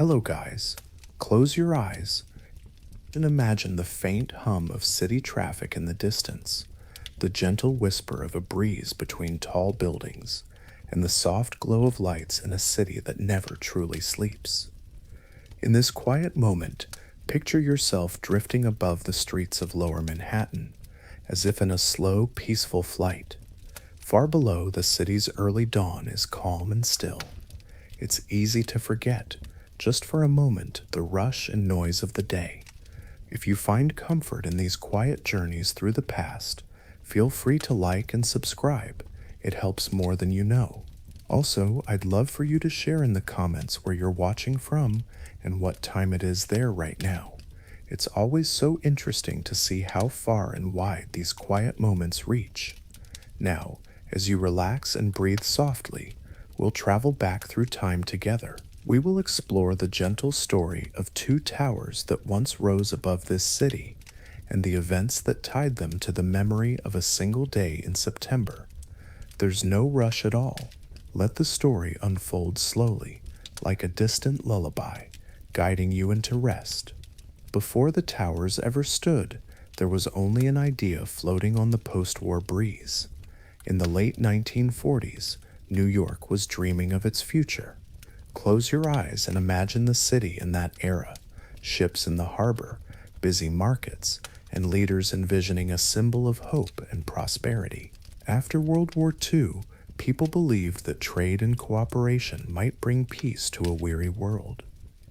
Hello, guys. Close your eyes and imagine the faint hum of city traffic in the distance, the gentle whisper of a breeze between tall buildings, and the soft glow of lights in a city that never truly sleeps. In this quiet moment, picture yourself drifting above the streets of Lower Manhattan, as if in a slow, peaceful flight. Far below, the city's early dawn is calm and still. It's easy to forget, just for a moment, the rush and noise of the day. If you find comfort in these quiet journeys through the past, feel free to like and subscribe. It helps more than you know. Also, I'd love for you to share in the comments where you're watching from and what time it is there right now. It's always so interesting to see how far and wide these quiet moments reach. Now, as you relax and breathe softly, we'll travel back through time together. We will explore the gentle story of two towers that once rose above this city and the events that tied them to the memory of a single day in September. There's no rush at all. Let the story unfold slowly, like a distant lullaby, guiding you into rest. Before the towers ever stood, there was only an idea floating on the post-war breeze. In the late 1940s, New York was dreaming of its future. Close your eyes and imagine the city in that era, ships in the harbor, busy markets, and leaders envisioning a symbol of hope and prosperity. After World War II, people believed that trade and cooperation might bring peace to a weary world.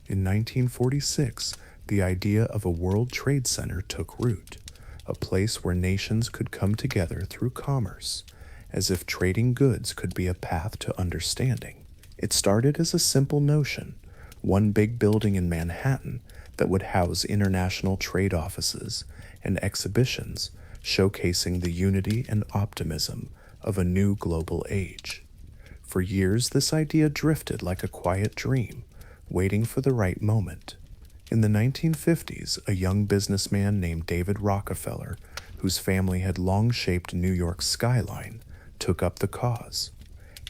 In 1946, the idea of a World Trade Center took root, a place where nations could come together through commerce, as if trading goods could be a path to understanding. It started as a simple notion, one big building in Manhattan that would house international trade offices and exhibitions showcasing the unity and optimism of a new global age. For years, this idea drifted like a quiet dream, waiting for the right moment. In the 1950s, a young businessman named David Rockefeller, whose family had long shaped New York's skyline, took up the cause.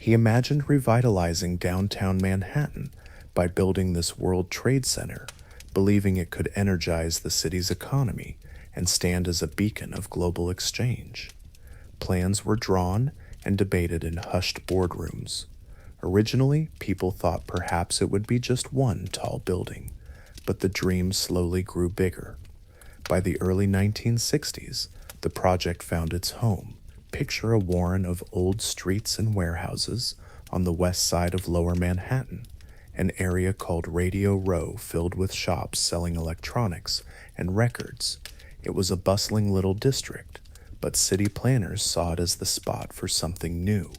He imagined revitalizing downtown Manhattan by building this World Trade Center, believing it could energize the city's economy and stand as a beacon of global exchange. Plans were drawn and debated in hushed boardrooms. Originally, people thought perhaps it would be just one tall building, but the dream slowly grew bigger. By the early 1960s, the project found its home. Picture a warren of old streets and warehouses on the west side of Lower Manhattan, an area called Radio Row filled with shops selling electronics and records. It was a bustling little district, but city planners saw it as the spot for something new.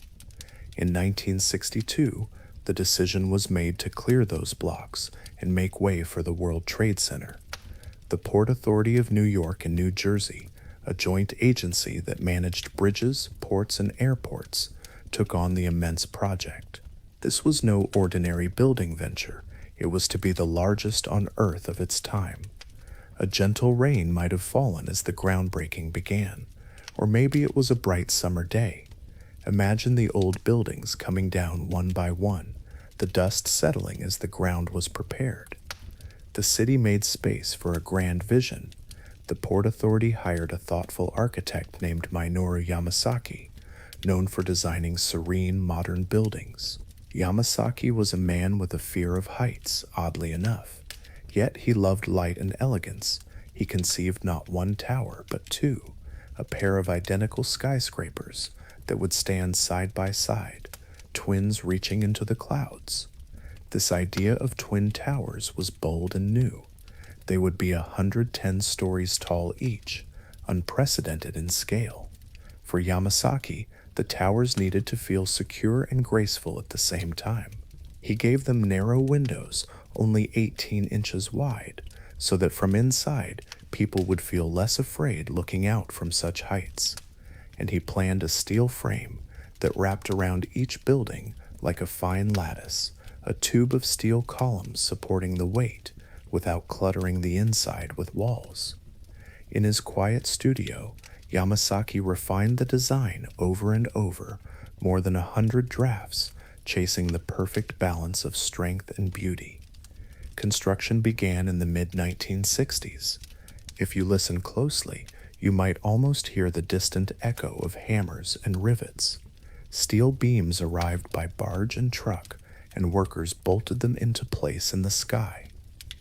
In 1962, the decision was made to clear those blocks and make way for the World Trade Center. The Port Authority of New York and New Jersey, a joint agency that managed bridges, ports, and airports, took on the immense project. This was no ordinary building venture. It was to be the largest on Earth of its time. A gentle rain might have fallen as the groundbreaking began, or maybe it was a bright summer day. Imagine the old buildings coming down one by one, the dust settling as the ground was prepared. The city made space for a grand vision. The Port Authority hired a thoughtful architect named Minoru Yamasaki, known for designing serene, modern buildings. Yamasaki was a man with a fear of heights, oddly enough. Yet he loved light and elegance. He conceived not one tower, but two, a pair of identical skyscrapers that would stand side by side, twins reaching into the clouds. This idea of twin towers was bold and new. They would be 110 stories tall each, unprecedented in scale. For Yamasaki, the towers needed to feel secure and graceful at the same time. He gave them narrow windows, only 18 inches wide, so that from inside, people would feel less afraid looking out from such heights. And he planned a steel frame that wrapped around each building like a fine lattice, a tube of steel columns supporting the weight, without cluttering the inside with walls. In his quiet studio, Yamasaki refined the design over and over, more than 100 drafts, chasing the perfect balance of strength and beauty. Construction began in the mid-1960s. If you listen closely, you might almost hear the distant echo of hammers and rivets. Steel beams arrived by barge and truck, and workers bolted them into place in the sky.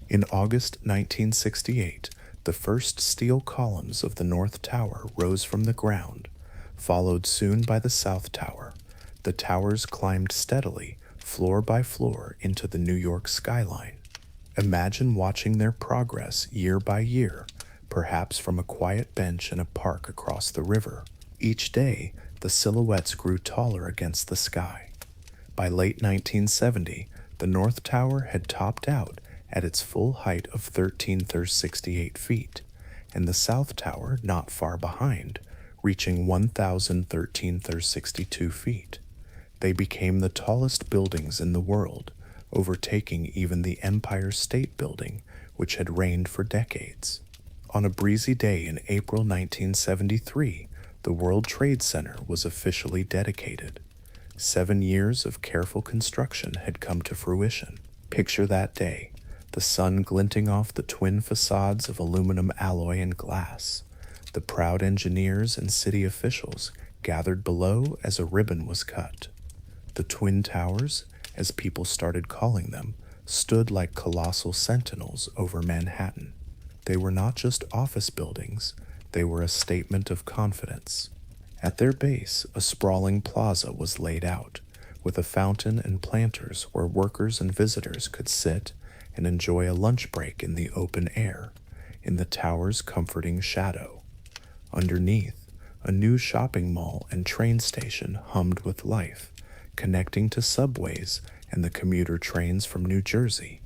In August 1968, the first steel columns of the North Tower rose from the ground, followed soon by the South Tower. The towers climbed steadily, floor by floor, into the New York skyline. Imagine watching their progress year by year, perhaps from a quiet bench in a park across the river. Each day, the silhouettes grew taller against the sky. By late 1970, the North Tower had topped out at its full height of 13,068 feet, and the South Tower not far behind, reaching 1,013,062 feet. They became the tallest buildings in the world, overtaking even the Empire State Building, which had reigned for decades. On a breezy day in April 1973, the World Trade Center was officially dedicated. 7 years of careful construction had come to fruition. Picture that day, the sun glinting off the twin facades of aluminum alloy and glass. The proud engineers and city officials gathered below as a ribbon was cut. The Twin Towers, as people started calling them, stood like colossal sentinels over Manhattan. They were not just office buildings, they were a statement of confidence. At their base, a sprawling plaza was laid out, with a fountain and planters where workers and visitors could sit and enjoy a lunch break in the open air, in the tower's comforting shadow. Underneath, a new shopping mall and train station hummed with life, connecting to subways and the commuter trains from New Jersey.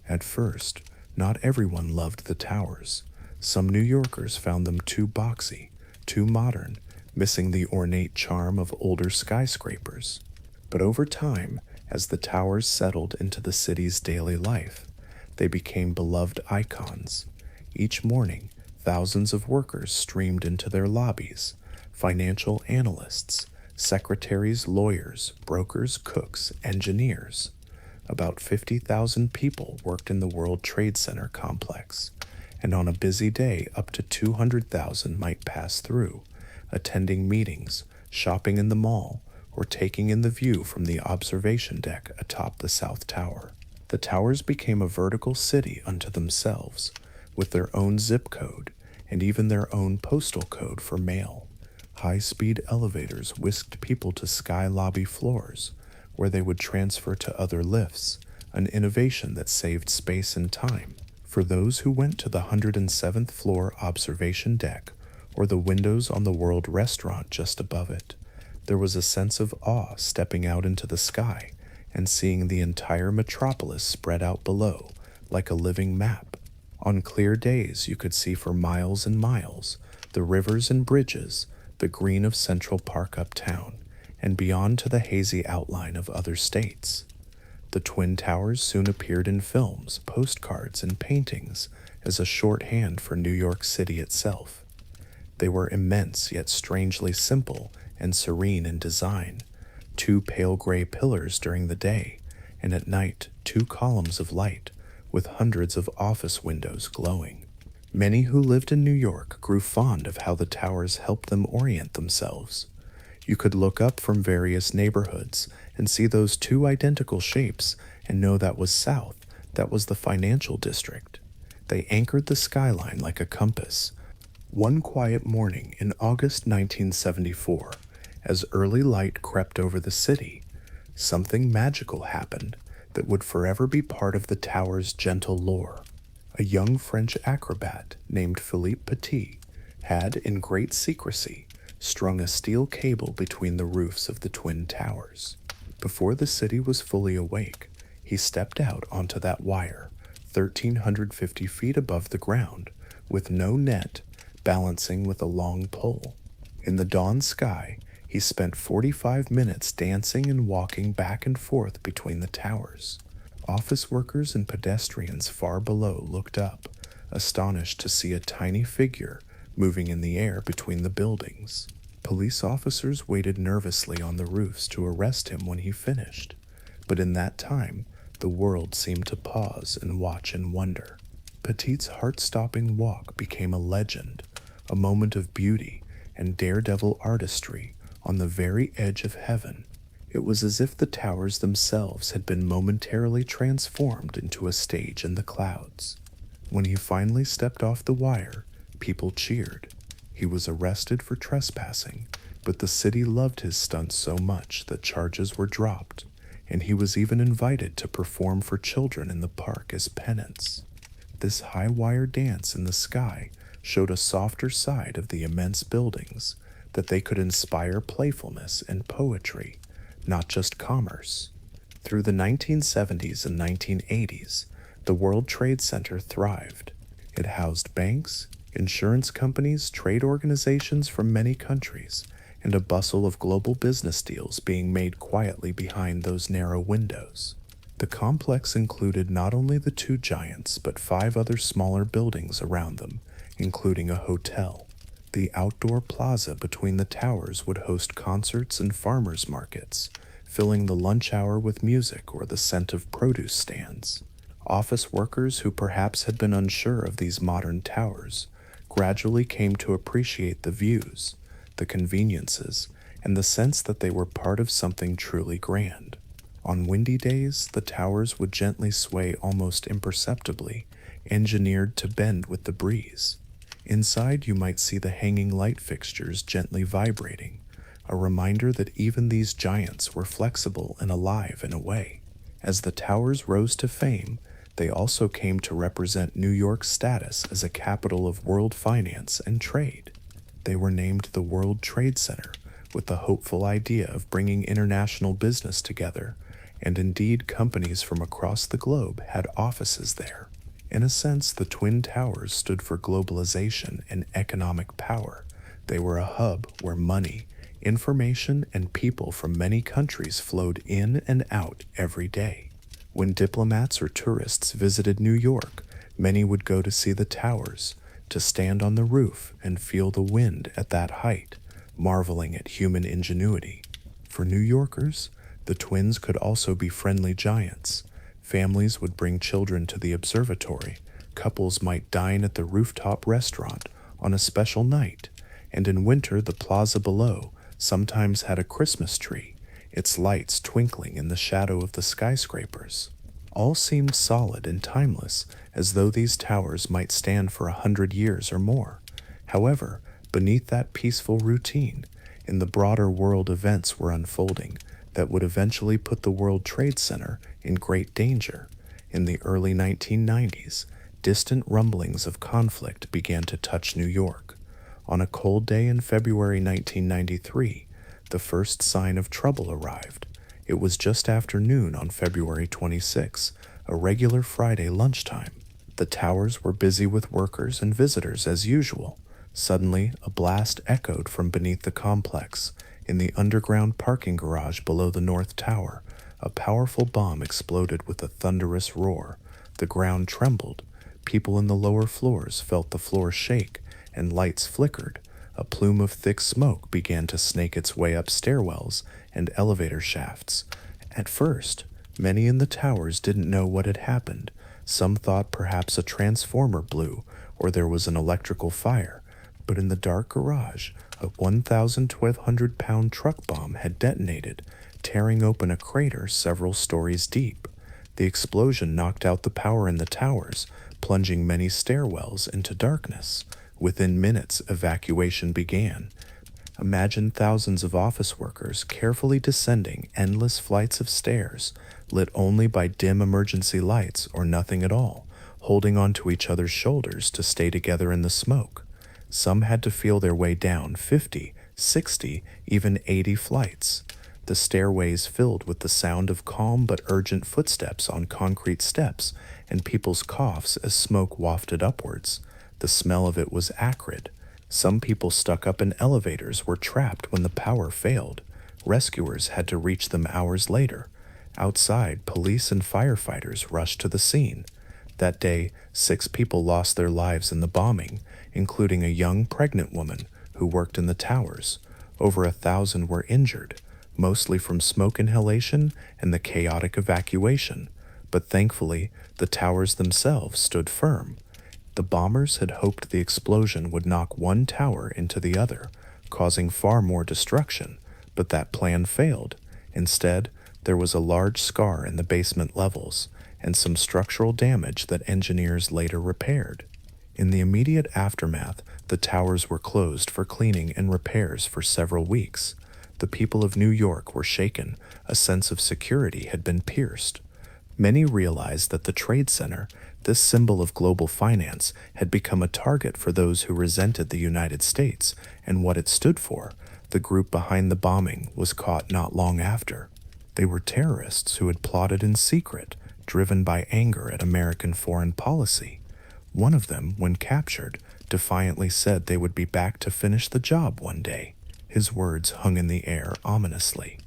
At first, not everyone loved the towers. Some New Yorkers found them too boxy, too modern, missing the ornate charm of older skyscrapers. But over time, as the towers settled into the city's daily life, they became beloved icons. Each morning, thousands of workers streamed into their lobbies, financial analysts, secretaries, lawyers, brokers, cooks, engineers. About 50,000 people worked in the World Trade Center complex, and on a busy day up to 200,000 might pass through, attending meetings, shopping in the mall, or taking in the view from the observation deck atop the South Tower. The towers became a vertical city unto themselves, with their own zip code and even their own postal code for mail. High-speed elevators whisked people to sky lobby floors, where they would transfer to other lifts, an innovation that saved space and time. For those who went to the 107th floor observation deck, or the windows on the World Restaurant just above it, there was a sense of awe stepping out into the sky and seeing the entire metropolis spread out below like a living map. On clear days, you could see for miles and miles the rivers and bridges, the green of Central Park uptown, and beyond to the hazy outline of other states. The Twin Towers soon appeared in films, postcards, and paintings as a shorthand for New York City itself. They were immense yet strangely simple and serene in design, 2 pale gray pillars during the day, and at night 2 columns of light, with hundreds of office windows glowing. Many who lived in New York grew fond of how the towers helped them orient themselves. You could look up from various neighborhoods and see those 2 identical shapes and know that was south, that was the financial district. They anchored the skyline like a compass. One quiet morning in August 1974, as early light crept over the city, something magical happened that would forever be part of the tower's gentle lore. A young French acrobat named Philippe Petit had, in great secrecy, strung a steel cable between the roofs of the Twin Towers. Before the city was fully awake, he stepped out onto that wire, 1,350 feet above the ground, with no net, balancing with a long pole. In the dawn sky, he spent 45 minutes dancing and walking back and forth between the towers. Office workers and pedestrians far below looked up, astonished to see a tiny figure moving in the air between the buildings. Police officers waited nervously on the roofs to arrest him when he finished, but in that time, The world seemed to pause and watch in wonder. Petit's heart-stopping walk became a legend, a moment of beauty and daredevil artistry on the very edge of heaven. It was as if the towers themselves had been momentarily transformed into a stage in the clouds. When he finally stepped off the wire, people cheered. He was arrested for trespassing, but the city loved his stunts so much that charges were dropped, and he was even invited to perform for children in the park as penance. This high-wire dance in the sky showed a softer side of the immense buildings, that they could inspire playfulness and poetry, not just commerce. Through the 1970s and 1980s, the World Trade Center thrived. It housed banks, insurance companies, trade organizations from many countries, and a bustle of global business deals being made quietly behind those narrow windows. The complex included not only the two giants, but 5 other smaller buildings around them, including a hotel. The outdoor plaza between the towers would host concerts and farmers markets, filling the lunch hour with music or the scent of produce stands. Office workers who perhaps had been unsure of these modern towers gradually came to appreciate the views, the conveniences, and the sense that they were part of something truly grand. On windy days, the towers would gently sway almost imperceptibly, engineered to bend with the breeze. Inside, you might see the hanging light fixtures gently vibrating, a reminder that even these giants were flexible and alive in a way. As the towers rose to fame, they also came to represent New York's status as a capital of world finance and trade. They were named the World Trade Center, with the hopeful idea of bringing international business together, and indeed companies from across the globe had offices there. In a sense, the Twin Towers stood for globalization and economic power. They were a hub where money, information, and people from many countries flowed in and out every day. When diplomats or tourists visited New York, many would go to see the towers, to stand on the roof and feel the wind at that height, marveling at human ingenuity. For New Yorkers, the twins could also be friendly giants. Families would bring children to the observatory, couples might dine at the rooftop restaurant on a special night, and in winter the plaza below sometimes had a Christmas tree, its lights twinkling in the shadow of the skyscrapers. All seemed solid and timeless, as though these towers might stand for 100 years or more. However, beneath that peaceful routine, in the broader world, events were unfolding that would eventually put the World Trade Center in great danger. In the early 1990s, distant rumblings of conflict began to touch New York. On a cold day in February 1993, the first sign of trouble arrived. It was just after noon on February 26, a regular Friday lunchtime. The towers were busy with workers and visitors as usual. Suddenly, a blast echoed from beneath the complex. In the underground parking garage below the North Tower, a powerful bomb exploded with a thunderous roar. The ground trembled. People in the lower floors felt the floor shake, and lights flickered. A plume of thick smoke began to snake its way up stairwells and elevator shafts. At first, many in the towers didn't know what had happened. Some thought perhaps a transformer blew, or there was an electrical fire. But in the dark garage, a 1,200-pound truck bomb had detonated, tearing open a crater several stories deep. The explosion knocked out the power in the towers, plunging many stairwells into darkness. Within minutes, evacuation began. Imagine thousands of office workers carefully descending endless flights of stairs, lit only by dim emergency lights or nothing at all, holding onto each other's shoulders to stay together in the smoke. Some had to feel their way down 50, 60, even 80 flights. The stairways filled with the sound of calm but urgent footsteps on concrete steps and people's coughs as smoke wafted upwards. The smell of it was acrid. Some people stuck up in elevators were trapped when the power failed. Rescuers had to reach them hours later. Outside, police and firefighters rushed to the scene. That day, 6 people lost their lives in the bombing, including a young pregnant woman who worked in the towers. Over 1,000 were injured, mostly from smoke inhalation and the chaotic evacuation. but thankfully, the towers themselves stood firm. The bombers had hoped the explosion would knock one tower into the other, causing far more destruction, but that plan failed. Instead, there was a large scar in the basement levels and some structural damage that engineers later repaired. In the immediate aftermath, the towers were closed for cleaning and repairs for several weeks. The people of New York were shaken. A sense of security had been pierced. Many realized that the Trade Center, this symbol of global finance, had become a target for those who resented the United States and what it stood for. The group behind the bombing was caught not long after. They were terrorists who had plotted in secret, driven by anger at American foreign policy. One of them, when captured, defiantly said they would be back to finish the job one day. His words hung in the air ominously.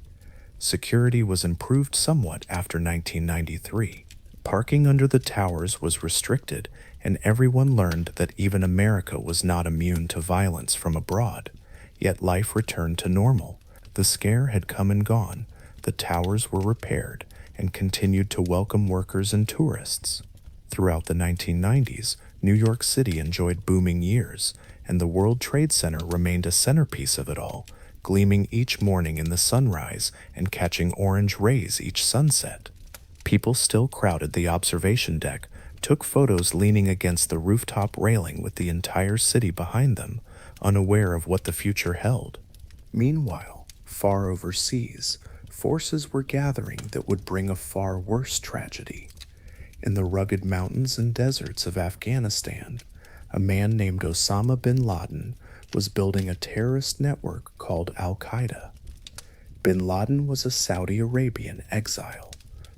Security was improved somewhat after 1993. Parking under the towers was restricted, and everyone learned that even America was not immune to violence from abroad. Yet life returned to normal. The scare had come and gone. The towers were repaired and continued to welcome workers and tourists. Throughout the 1990s, New York City enjoyed booming years, and the World Trade Center remained a centerpiece of it all, gleaming each morning in the sunrise and catching orange rays each sunset. People still crowded the observation deck, took photos leaning against the rooftop railing with the entire city behind them, unaware of what the future held. Meanwhile, far overseas, forces were gathering that would bring a far worse tragedy. In the rugged mountains and deserts of Afghanistan, a man named Osama bin Laden was building a terrorist network called al-Qaeda. Bin Laden was a Saudi Arabian exile,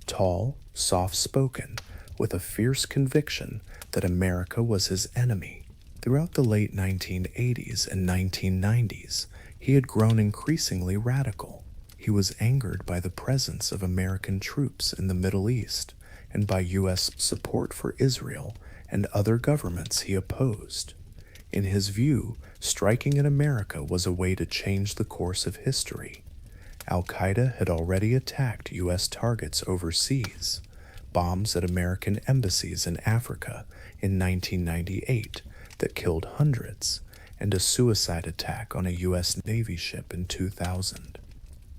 tall, soft-spoken, with a fierce conviction that America was his enemy. Throughout the late 1980s and 1990s, he had grown increasingly radical. He was angered by the presence of American troops in the Middle East and by U.S. support for Israel and other governments he opposed. In his view, striking at America was a way to change the course of history. Al-Qaeda had already attacked U.S. targets overseas, bombs at American embassies in Africa in 1998 that killed hundreds, and a suicide attack on a U.S. Navy ship in 2000.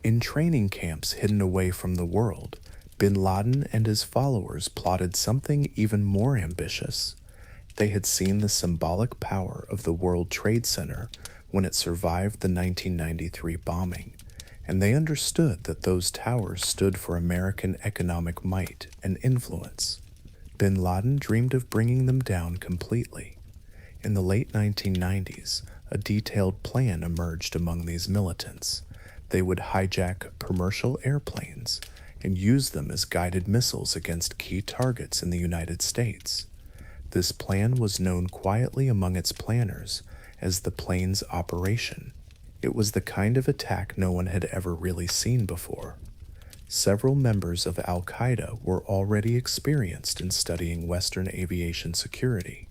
In training camps hidden away from the world, bin Laden and his followers plotted something even more ambitious. They had seen the symbolic power of the World Trade Center when it survived the 1993 bombing, and they understood that those towers stood for American economic might and influence. Bin Laden dreamed of bringing them down completely. In the late 1990s, a detailed plan emerged among these militants. They would hijack commercial airplanes and use them as guided missiles against key targets in the United States. This plan was known quietly among its planners as the Planes Operation. It was the kind of attack no one had ever really seen before. Several members of al-Qaeda were already experienced in studying Western aviation security.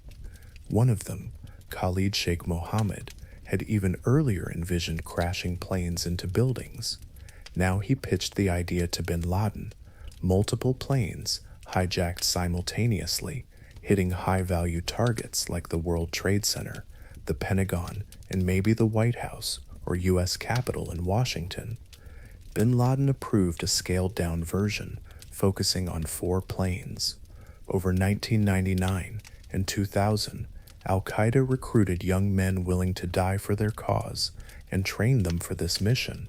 One of them, Khalid Sheikh Mohammed, had even earlier envisioned crashing planes into buildings. Now he pitched the idea to bin Laden: multiple planes, hijacked simultaneously, hitting high-value targets like the World Trade Center, the Pentagon, and maybe the White House or U.S. Capitol in Washington. Bin Laden approved a scaled-down version, focusing on 4 planes. Over 1999 and 2000, al-Qaeda recruited young men willing to die for their cause and trained them for this mission.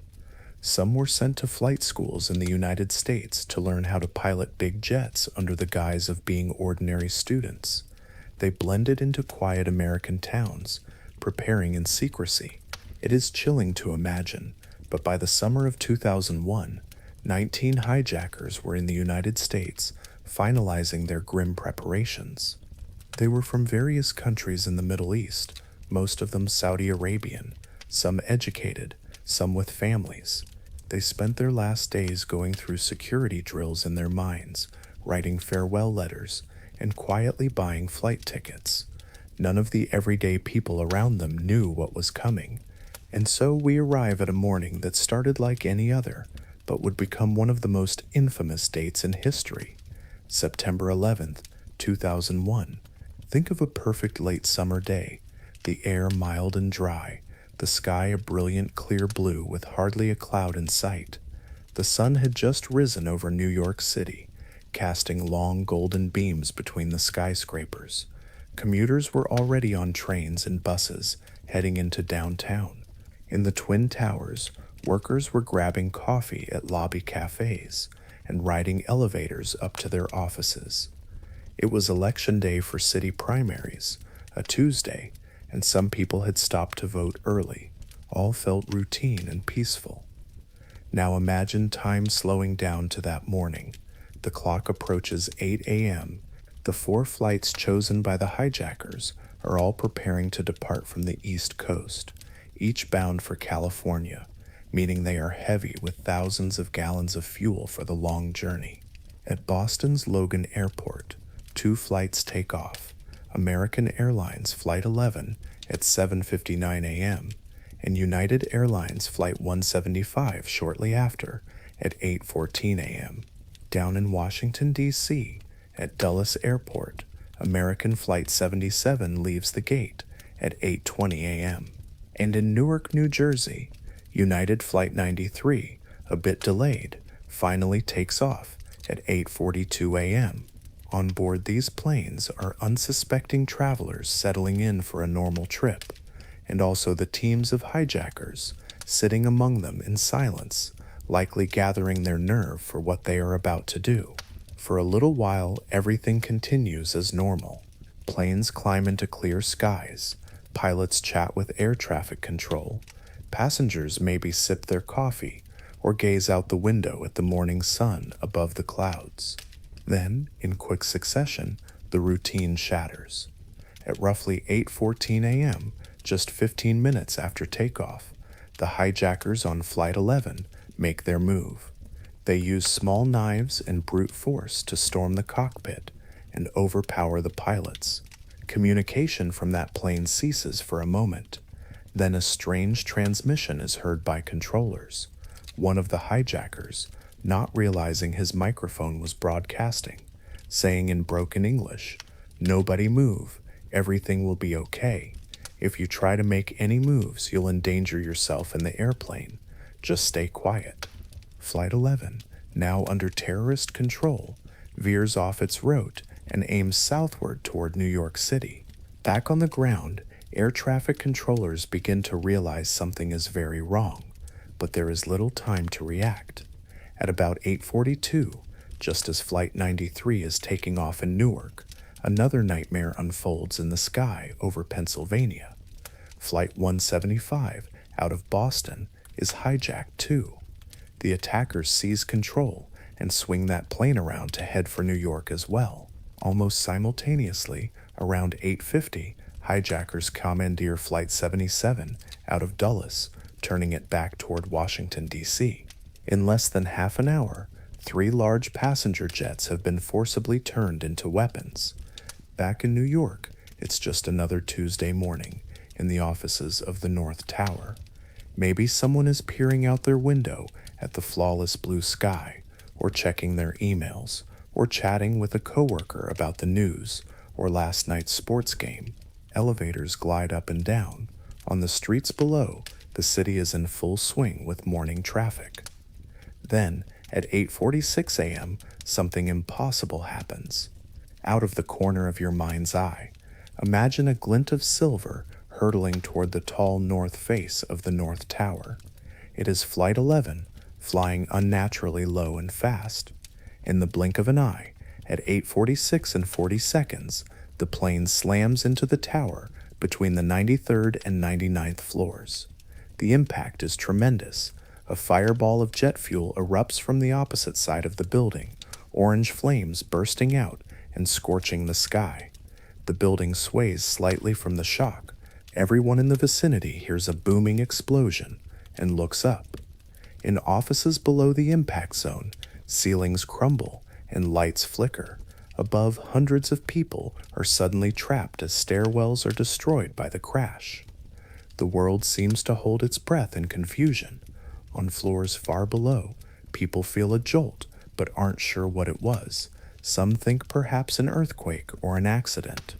Some were sent to flight schools in the United States to learn how to pilot big jets under the guise of being ordinary students. They blended into quiet American towns, preparing in secrecy. It is chilling to imagine, but by the summer of 2001, 19 hijackers were in the United States, finalizing their grim preparations. They were from various countries in the Middle East, most of them Saudi Arabian, some educated, some with families. They spent their last days going through security drills in their minds, writing farewell letters, and quietly buying flight tickets. None of the everyday people around them knew what was coming. And so we arrive at a morning that started like any other, but would become one of the most infamous dates in history. September 11th, 2001. Think of a perfect late summer day, the air mild and dry, the sky a brilliant clear blue with hardly a cloud in sight. The sun had just risen over New York City, casting long golden beams between the skyscrapers. Commuters were already on trains and buses heading into downtown. In the Twin Towers, workers were grabbing coffee at lobby cafes and riding elevators up to their offices. It was election day for city primaries, a Tuesday, and some people had stopped to vote early. All felt routine and peaceful. Now imagine time slowing down to that morning. The clock approaches 8 a.m. The 4 flights chosen by the hijackers are all preparing to depart from the East Coast, each bound for California, meaning they are heavy with thousands of gallons of fuel for the long journey. At Boston's Logan Airport, 2 flights take off. American Airlines Flight 11 at 7:59 a.m. and United Airlines Flight 175 shortly after at 8:14 a.m. Down in Washington, D.C., at Dulles Airport, American Flight 77 leaves the gate at 8:20 a.m. And in Newark, New Jersey, United Flight 93, a bit delayed, finally takes off at 8:42 a.m. On board these planes are unsuspecting travelers settling in for a normal trip, and also the teams of hijackers sitting among them in silence, likely gathering their nerve for what they are about to do. For a little while, everything continues as normal. Planes climb into clear skies, pilots chat with air traffic control, passengers maybe sip their coffee or gaze out the window at the morning sun above the clouds. Then, in quick succession, the routine shatters. At roughly 8:14 a.m., just 15 minutes after takeoff, the hijackers on Flight 11 make their move. They use small knives and brute force to storm the cockpit and overpower the pilots. Communication from that plane ceases for a moment. Then a strange transmission is heard by controllers. One of the hijackers, not realizing his microphone was broadcasting, saying in broken English, "Nobody move, everything will be okay. If you try to make any moves, you'll endanger yourself and the airplane. Just stay quiet." Flight 11, now under terrorist control, veers off its route and aims southward toward New York City. Back on the ground, air traffic controllers begin to realize something is very wrong, but there is little time to react. At about 8:42, just as Flight 93 is taking off in Newark, another nightmare unfolds in the sky over Pennsylvania. Flight 175 out of Boston is hijacked too. The attackers seize control and swing that plane around to head for New York as well. Almost simultaneously, around 8:50, hijackers commandeer Flight 77 out of Dulles, turning it back toward Washington, D.C. In less than half an hour, 3 large passenger jets have been forcibly turned into weapons. Back in New York, it's just another Tuesday morning in the offices of the North Tower. Maybe someone is peering out their window at the flawless blue sky, or checking their emails, or chatting with a coworker about the news or last night's sports game. Elevators glide up and down. On the streets below, the city is in full swing with morning traffic. Then, at 8:46 a.m., something impossible happens. Out of the corner of your mind's eye, imagine a glint of silver hurtling toward the tall north face of the North Tower. It is Flight 11, flying unnaturally low and fast. In the blink of an eye, at 8:46 and 40 seconds, the plane slams into the tower between the 93rd and 99th floors. The impact is tremendous. A fireball of jet fuel erupts from the opposite side of the building, orange flames bursting out and scorching the sky. The building sways slightly from the shock. Everyone in the vicinity hears a booming explosion and looks up. In offices below the impact zone, ceilings crumble and lights flicker. Above, hundreds of people are suddenly trapped as stairwells are destroyed by the crash. The world seems to hold its breath in confusion. On floors far below, people feel a jolt but aren't sure what it was. Some think perhaps an earthquake or an accident.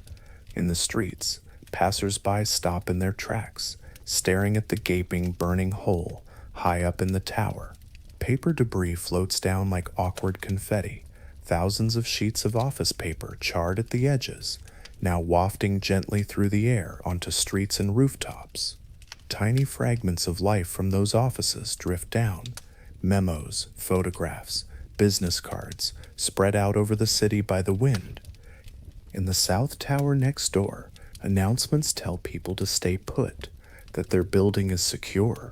In the streets, passers-by stop in their tracks, staring at the gaping, burning hole high up in the tower. Paper debris floats down like awkward confetti, thousands of sheets of office paper charred at the edges, now wafting gently through the air onto streets and rooftops. Tiny fragments of life from those offices drift down, memos, photographs, business cards, spread out over the city by the wind. In the South Tower next door, announcements tell people to stay put, that their building is secure.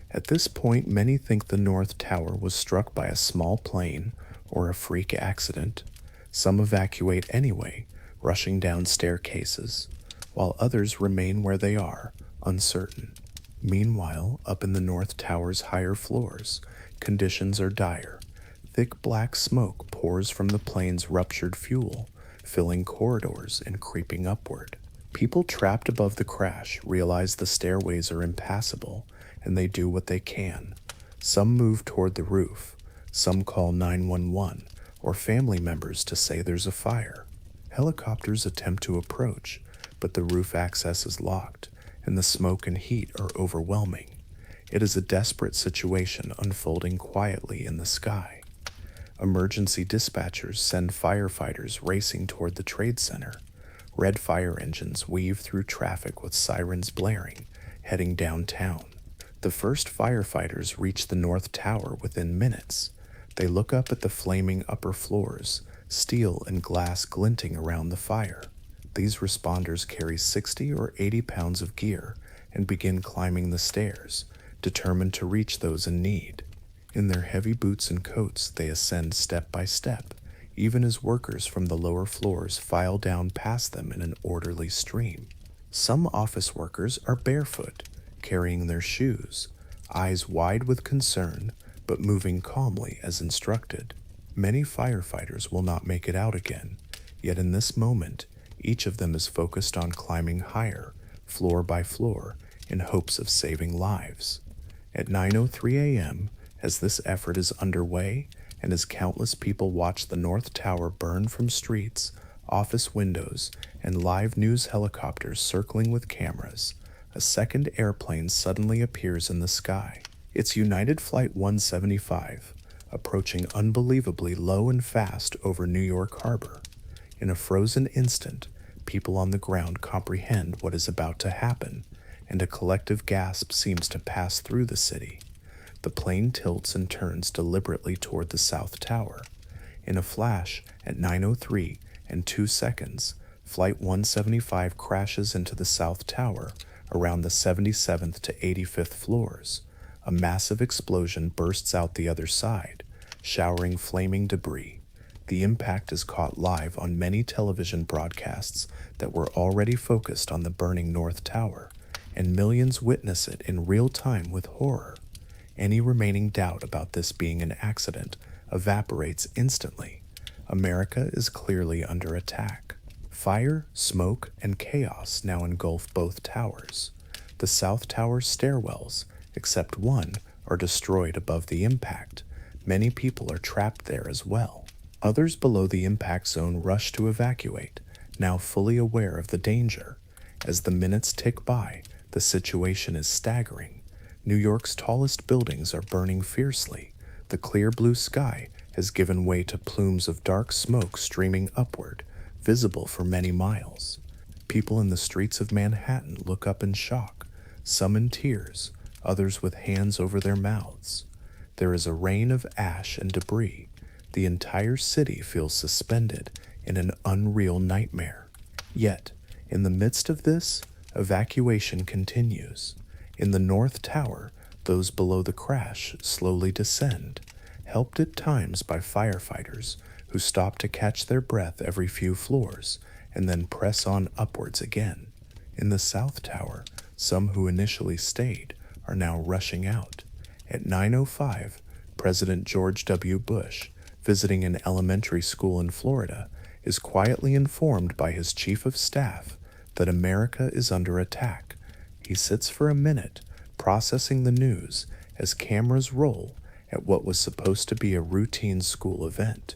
At this point, many think the North Tower was struck by a small plane or a freak accident. Some evacuate anyway, rushing down staircases, while others remain where they are, uncertain. Meanwhile, up in the North Tower's higher floors, conditions are dire. Thick black smoke pours from the plane's ruptured fuel, filling corridors and creeping upward. People trapped above the crash realize the stairways are impassable, and they do what they can. Some move toward the roof. Some call 911 or family members to say there's a fire. Helicopters attempt to approach, but the roof access is locked, and the smoke and heat are overwhelming. It is a desperate situation unfolding quietly in the sky. Emergency dispatchers send firefighters racing toward the trade center. Red fire engines weave through traffic with sirens blaring, heading downtown. The first firefighters reach the North Tower within minutes. They look up at the flaming upper floors, steel and glass glinting around the fire. These responders carry 60 or 80 pounds of gear and begin climbing the stairs, determined to reach those in need. In their heavy boots and coats, they ascend step by step, even as workers from the lower floors file down past them in an orderly stream. Some office workers are barefoot, carrying their shoes, eyes wide with concern, but moving calmly as instructed. Many firefighters will not make it out again, yet in this moment, each of them is focused on climbing higher, floor by floor, in hopes of saving lives. At 9:03 a.m., as this effort is underway, and as countless people watch the North Tower burn from streets, office windows, and live news helicopters circling with cameras, a second airplane suddenly appears in the sky. It's United Flight 175, approaching unbelievably low and fast over New York Harbor. In a frozen instant, people on the ground comprehend what is about to happen, and a collective gasp seems to pass through the city. The plane tilts and turns deliberately toward the South Tower. In a flash, at 9:03 and 2 seconds, Flight 175 crashes into the South Tower around the 77th to 85th floors. A massive explosion bursts out the other side, showering flaming debris. The impact is caught live on many television broadcasts that were already focused on the burning North Tower, and millions witness it in real time with horror. Any remaining doubt about this being an accident evaporates instantly. America is clearly under attack. Fire, smoke, and chaos now engulf both towers. The South Tower's stairwells, except one, are destroyed above the impact. Many people are trapped there as well. Others below the impact zone rush to evacuate, now fully aware of the danger. As the minutes tick by, the situation is staggering. New York's tallest buildings are burning fiercely. The clear blue sky has given way to plumes of dark smoke streaming upward, visible for many miles. People in the streets of Manhattan look up in shock, some in tears, others with hands over their mouths. There is a rain of ash and debris. The entire city feels suspended in an unreal nightmare. Yet, in the midst of this, evacuation continues. In the North Tower, those below the crash slowly descend, helped at times by firefighters who stop to catch their breath every few floors and then press on upwards again. In the South Tower, some who initially stayed are now rushing out. At 9:05, President George W. Bush, visiting an elementary school in Florida, is quietly informed by his chief of staff that America is under attack. He sits for a minute, processing the news as cameras roll at what was supposed to be a routine school event.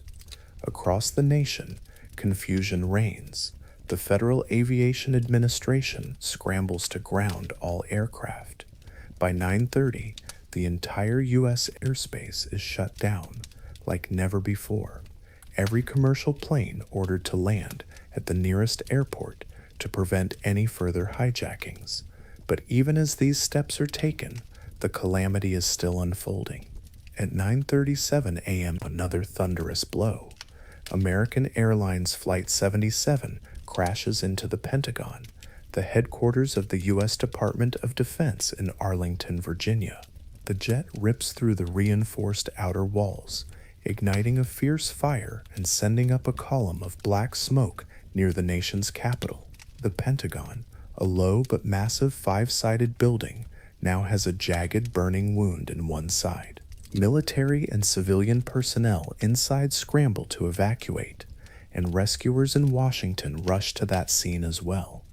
Across the nation, confusion reigns. The Federal Aviation Administration scrambles to ground all aircraft. By 9:30, the entire U.S. airspace is shut down like never before. Every commercial plane ordered to land at the nearest airport to prevent any further hijackings. But even as these steps are taken, the calamity is still unfolding. At 9:37 a.m., another thunderous blow. American Airlines Flight 77 crashes into the Pentagon, the headquarters of the U.S. Department of Defense in Arlington, Virginia. The jet rips through the reinforced outer walls, igniting a fierce fire and sending up a column of black smoke near the nation's capital. The Pentagon, a low but massive five-sided building, now has a jagged burning wound in one side. Military and civilian personnel inside scramble to evacuate, and rescuers in Washington rush to that scene as well.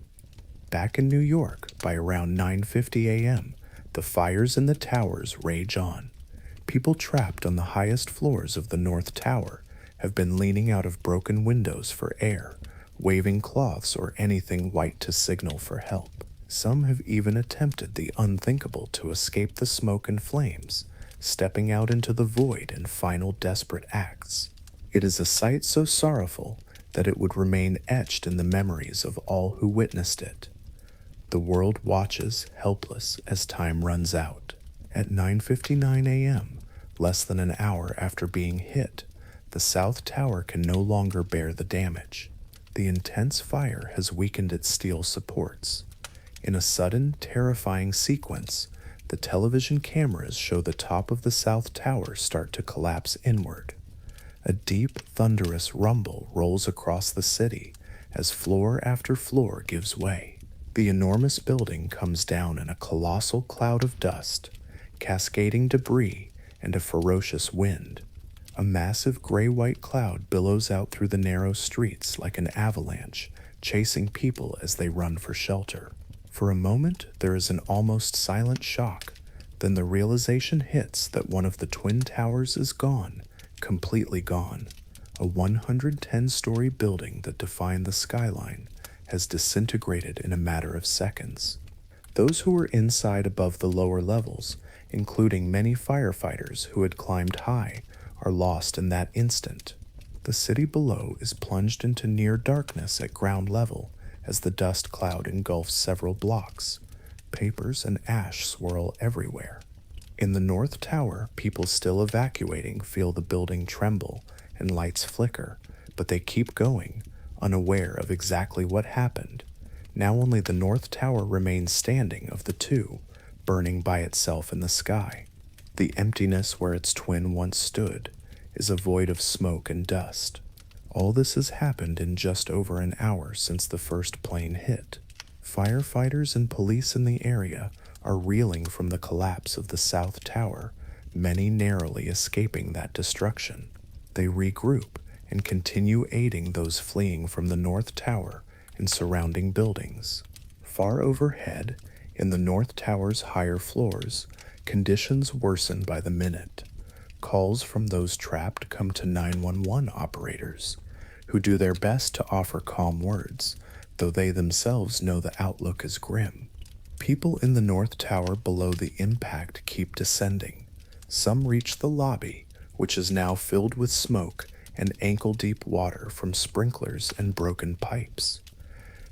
Back in New York, by around 9:50 a.m., the fires in the towers rage on. People trapped on the highest floors of the North Tower have been leaning out of broken windows for air, waving cloths or anything white to signal for help. Some have even attempted the unthinkable to escape the smoke and flames, stepping out into the void in final desperate acts. It is a sight so sorrowful that it would remain etched in the memories of all who witnessed it. The world watches, helpless, as time runs out. At 9:59 a.m., less than an hour after being hit, the South Tower can no longer bear the damage. The intense fire has weakened its steel supports. In a sudden, terrifying sequence, the television cameras show the top of the South Tower start to collapse inward. A deep, thunderous rumble rolls across the city as floor after floor gives way. The enormous building comes down in a colossal cloud of dust, cascading debris and a ferocious wind. A massive gray-white cloud billows out through the narrow streets like an avalanche, chasing people as they run for shelter. For a moment, there is an almost silent shock. Then the realization hits that one of the twin towers is gone, completely gone. A 110-story building that defined the skyline has disintegrated in a matter of seconds. Those who were inside above the lower levels, including many firefighters who had climbed high, are lost in that instant. The city below is plunged into near darkness at ground level as the dust cloud engulfs several blocks. Papers and ash swirl everywhere. In the North Tower, people still evacuating feel the building tremble and lights flicker, but they keep going, unaware of exactly what happened. Now only the North Tower remains standing of the two, burning by itself in the sky. The emptiness where its twin once stood is a void of smoke and dust. All this has happened in just over an hour since the first plane hit. Firefighters and police in the area are reeling from the collapse of the South Tower, many narrowly escaping that destruction. They regroup and continue aiding those fleeing from the North Tower and surrounding buildings. Far overhead, in the North Tower's higher floors, conditions worsen by the minute. Calls from those trapped come to 911 operators, who do their best to offer calm words, though they themselves know the outlook is grim. People in the North Tower below the impact keep descending. Some reach the lobby, which is now filled with smoke and ankle-deep water from sprinklers and broken pipes.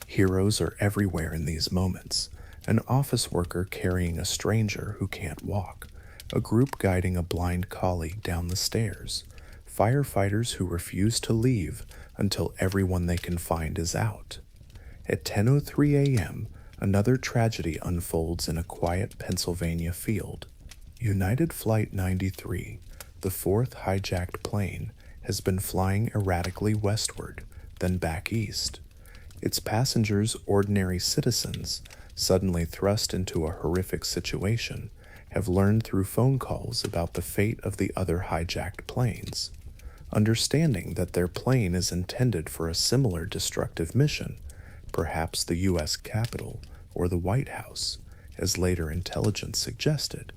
Heroes are everywhere in these moments. An office worker carrying a stranger who can't walk, a group guiding a blind colleague down the stairs, firefighters who refuse to leave until everyone they can find is out. At 10:03 a.m., another tragedy unfolds in a quiet Pennsylvania field. United Flight 93, the fourth hijacked plane, has been flying erratically westward, then back east. Its passengers, ordinary citizens, suddenly thrust into a horrific situation, have learned through phone calls about the fate of the other hijacked planes. Understanding that their plane is intended for a similar destructive mission, perhaps the U.S. Capitol or the White House, as later intelligence suggested,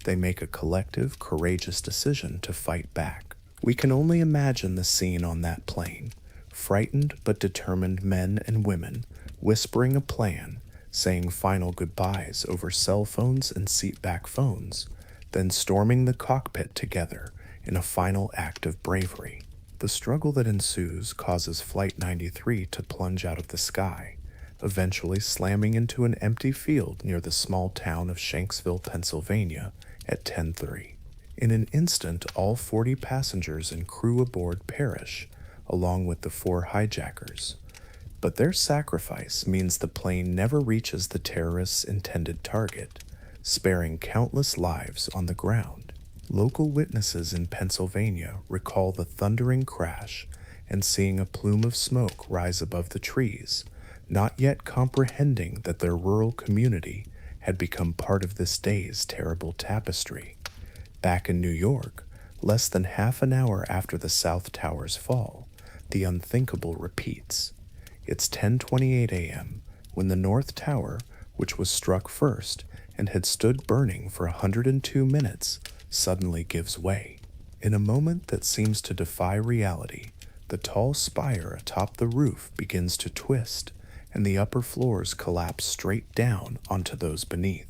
they make a collective, courageous decision to fight back. We can only imagine the scene on that plane. Frightened but determined men and women, whispering a plan, saying final goodbyes over cell phones and seatback phones, then storming the cockpit together in a final act of bravery. The struggle that ensues causes Flight 93 to plunge out of the sky, eventually slamming into an empty field near the small town of Shanksville, Pennsylvania at 10:03. In an instant, all 40 passengers and crew aboard perish, along with the 4 hijackers. But their sacrifice means the plane never reaches the terrorists' intended target, sparing countless lives on the ground. Local witnesses in Pennsylvania recall the thundering crash and seeing a plume of smoke rise above the trees, not yet comprehending that their rural community had become part of this day's terrible tapestry. Back in New York, less than half an hour after the South Tower's fall, the unthinkable repeats. It's 10:28 a.m. when the North Tower, which was struck first and had stood burning for 102 minutes, suddenly gives way. In a moment that seems to defy reality, the tall spire atop the roof begins to twist, and the upper floors collapse straight down onto those beneath.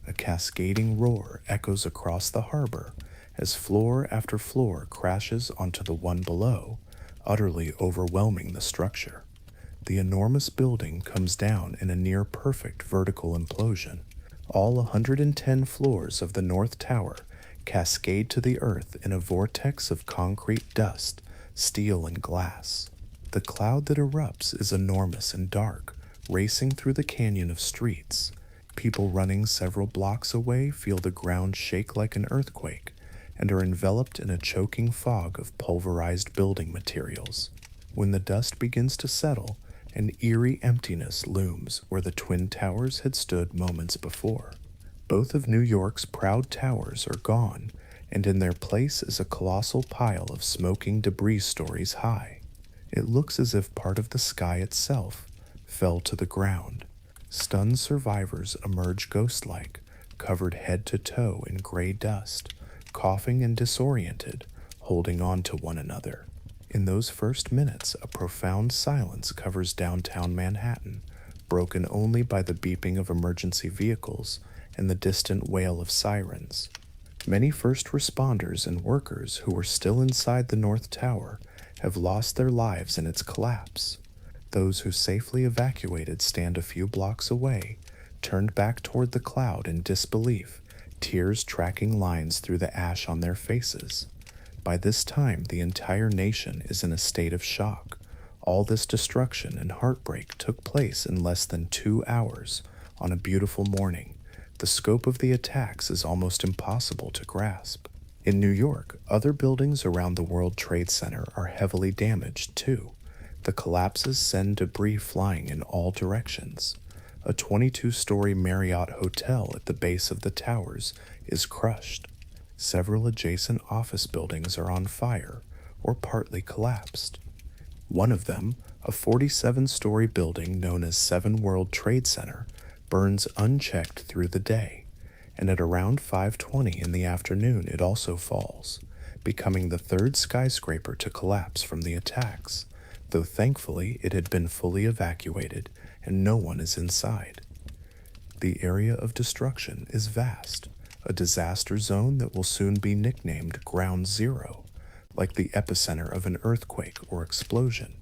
A cascading roar echoes across the harbor as floor after floor crashes onto the one below, utterly overwhelming the structure. The enormous building comes down in a near-perfect vertical implosion. All 110 floors of the North Tower cascade to the earth in a vortex of concrete dust, steel, and glass. The cloud that erupts is enormous and dark, racing through the canyon of streets. People running several blocks away feel the ground shake like an earthquake and are enveloped in a choking fog of pulverized building materials. When the dust begins to settle, an eerie emptiness looms where the Twin Towers had stood moments before. Both of New York's proud towers are gone, and in their place is a colossal pile of smoking debris stories high. It looks as if part of the sky itself fell to the ground. Stunned survivors emerge ghost-like, covered head to toe in gray dust, coughing and disoriented, holding on to one another. In those first minutes, a profound silence covers downtown Manhattan, broken only by the beeping of emergency vehicles and the distant wail of sirens. Many first responders and workers who were still inside the North Tower have lost their lives in its collapse. Those who safely evacuated stand a few blocks away, turned back toward the cloud in disbelief, tears tracking lines through the ash on their faces. By this time, the entire nation is in a state of shock. All this destruction and heartbreak took place in less than 2 hours on a beautiful morning. The scope of the attacks is almost impossible to grasp. In New York, other buildings around the World Trade Center are heavily damaged too. The collapses send debris flying in all directions. A 22-story Marriott hotel at the base of the towers is crushed. Several adjacent office buildings are on fire or partly collapsed. One of them, a 47-story building known as 7 World Trade Center, burns unchecked through the day, and at around 5:20 in the afternoon it also falls, becoming the 3rd skyscraper to collapse from the attacks, though thankfully it had been fully evacuated and no one is inside. The area of destruction is vast, a disaster zone that will soon be nicknamed Ground Zero, like the epicenter of an earthquake or explosion.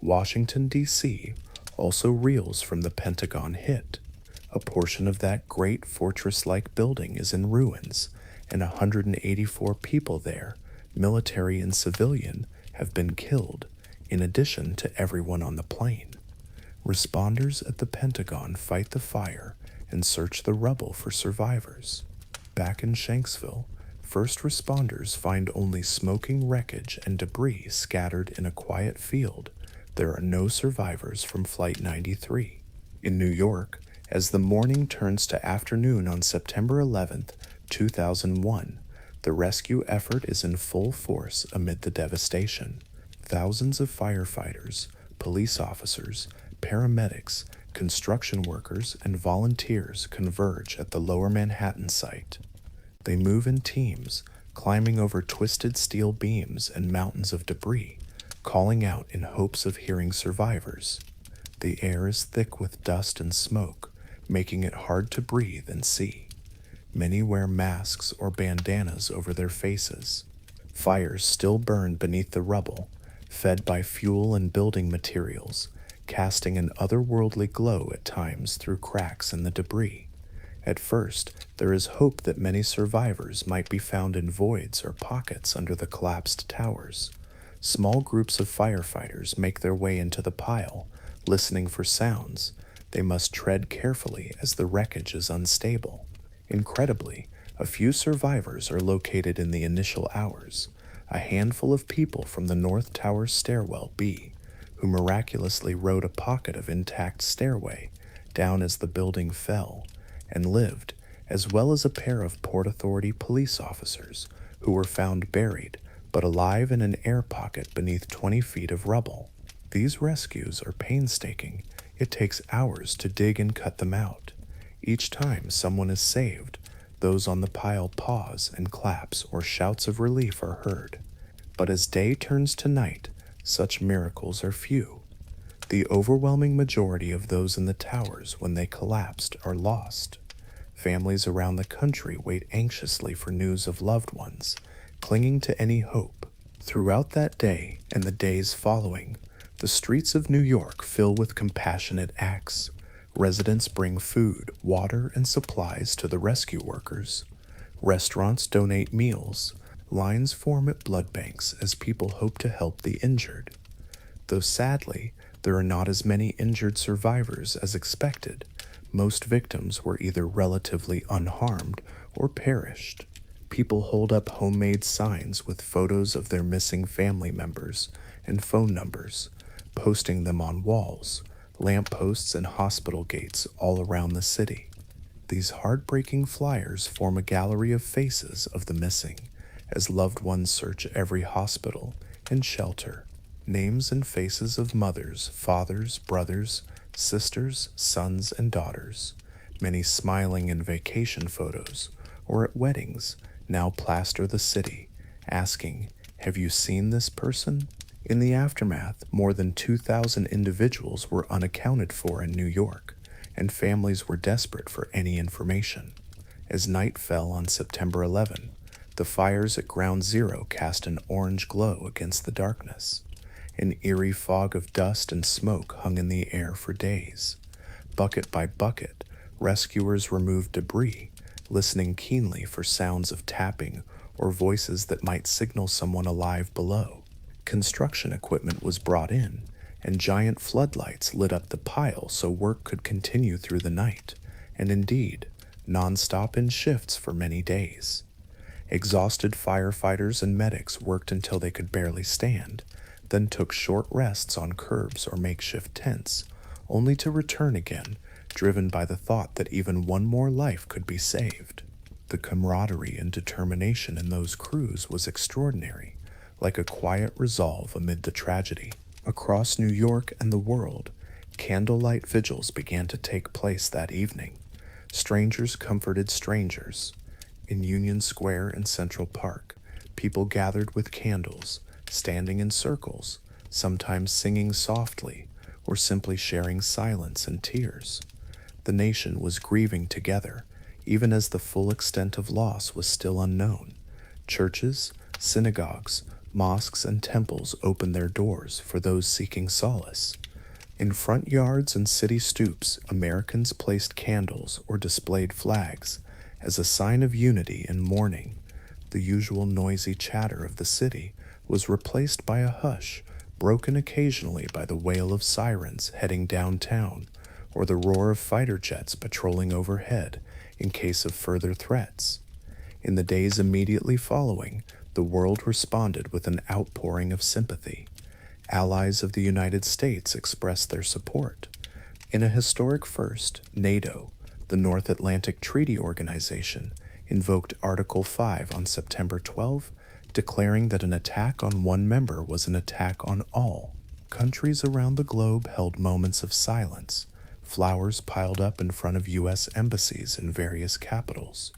Washington, D.C. also reels from the Pentagon hit. A portion of that great fortress-like building is in ruins, and 184 people there, military and civilian, have been killed, in addition to everyone on the plane. Responders at the Pentagon fight the fire and search the rubble for survivors. Back in Shanksville, first responders find only smoking wreckage and debris scattered in a quiet field. There are no survivors from Flight 93. In New York, as the morning turns to afternoon on September 11, 2001, the rescue effort is in full force amid the devastation. Thousands of firefighters, police officers, paramedics, construction workers, and volunteers converge at the Lower Manhattan site. They move in teams, climbing over twisted steel beams and mountains of debris, calling out in hopes of hearing survivors. The air is thick with dust and smoke, making it hard to breathe and see. Many wear masks or bandanas over their faces. Fires still burn beneath the rubble, fed by fuel and building materials, casting an otherworldly glow at times through cracks in the debris. At first, there is hope that many survivors might be found in voids or pockets under the collapsed towers. Small groups of firefighters make their way into the pile, listening for sounds. They must tread carefully as the wreckage is unstable. Incredibly, a few survivors are located in the initial hours, a handful of people from the North Tower stairwell B, who miraculously rode a pocket of intact stairway down as the building fell, and lived, as well as a pair of Port Authority police officers who were found buried but alive in an air pocket beneath 20 feet of rubble. These rescues are painstaking. It takes hours to dig and cut them out. Each time someone is saved, those on the pile pause and claps or shouts of relief are heard. But as day turns to night, such miracles are few. The overwhelming majority of those in the towers when they collapsed are lost. Families around the country wait anxiously for news of loved ones, clinging to any hope. Throughout that day and the days following, the streets of New York fill with compassionate acts. Residents bring food, water, and supplies to the rescue workers. Restaurants donate meals. Lines form at blood banks as people hope to help the injured. Though sadly, there are not as many injured survivors as expected. Most victims were either relatively unharmed or perished. People hold up homemade signs with photos of their missing family members and phone numbers, posting them on walls, lampposts, and hospital gates all around the city. These heartbreaking flyers form a gallery of faces of the missing, as loved ones search every hospital and shelter. Names and faces of mothers, fathers, brothers, sisters, sons, and daughters, many smiling in vacation photos or at weddings, now plaster the city, asking, "Have you seen this person?" In the aftermath, more than 2,000 individuals were unaccounted for in New York, and families were desperate for any information. As night fell on September 11, the fires at Ground Zero cast an orange glow against the darkness. An eerie fog of dust and smoke hung in the air for days. Bucket by bucket, rescuers removed debris, listening keenly for sounds of tapping or voices that might signal someone alive below. Construction equipment was brought in, and giant floodlights lit up the pile so work could continue through the night, and indeed, non-stop in shifts for many days. Exhausted firefighters and medics worked until they could barely stand, then took short rests on curbs or makeshift tents, only to return again, driven by the thought that even one more life could be saved. The camaraderie and determination in those crews was extraordinary, like a quiet resolve amid the tragedy. Across New York and the world, candlelight vigils began to take place that evening. Strangers comforted strangers. In Union Square and Central Park, people gathered with candles, standing in circles, sometimes singing softly, or simply sharing silence and tears. The nation was grieving together, even as the full extent of loss was still unknown. Churches, synagogues, mosques, and temples opened their doors for those seeking solace. In front yards and city stoops, Americans placed candles or displayed flags as a sign of unity and mourning. The usual noisy chatter of the city was replaced by a hush, broken occasionally by the wail of sirens heading downtown or the roar of fighter jets patrolling overhead in case of further threats. In the days immediately following, the world responded with an outpouring of sympathy. Allies of the United States expressed their support. In a historic first, NATO, the North Atlantic Treaty Organization, invoked Article 5 on September 12, declaring that an attack on one member was an attack on all. Countries around the globe held moments of silence, flowers piled up in front of U.S. embassies in various capitals.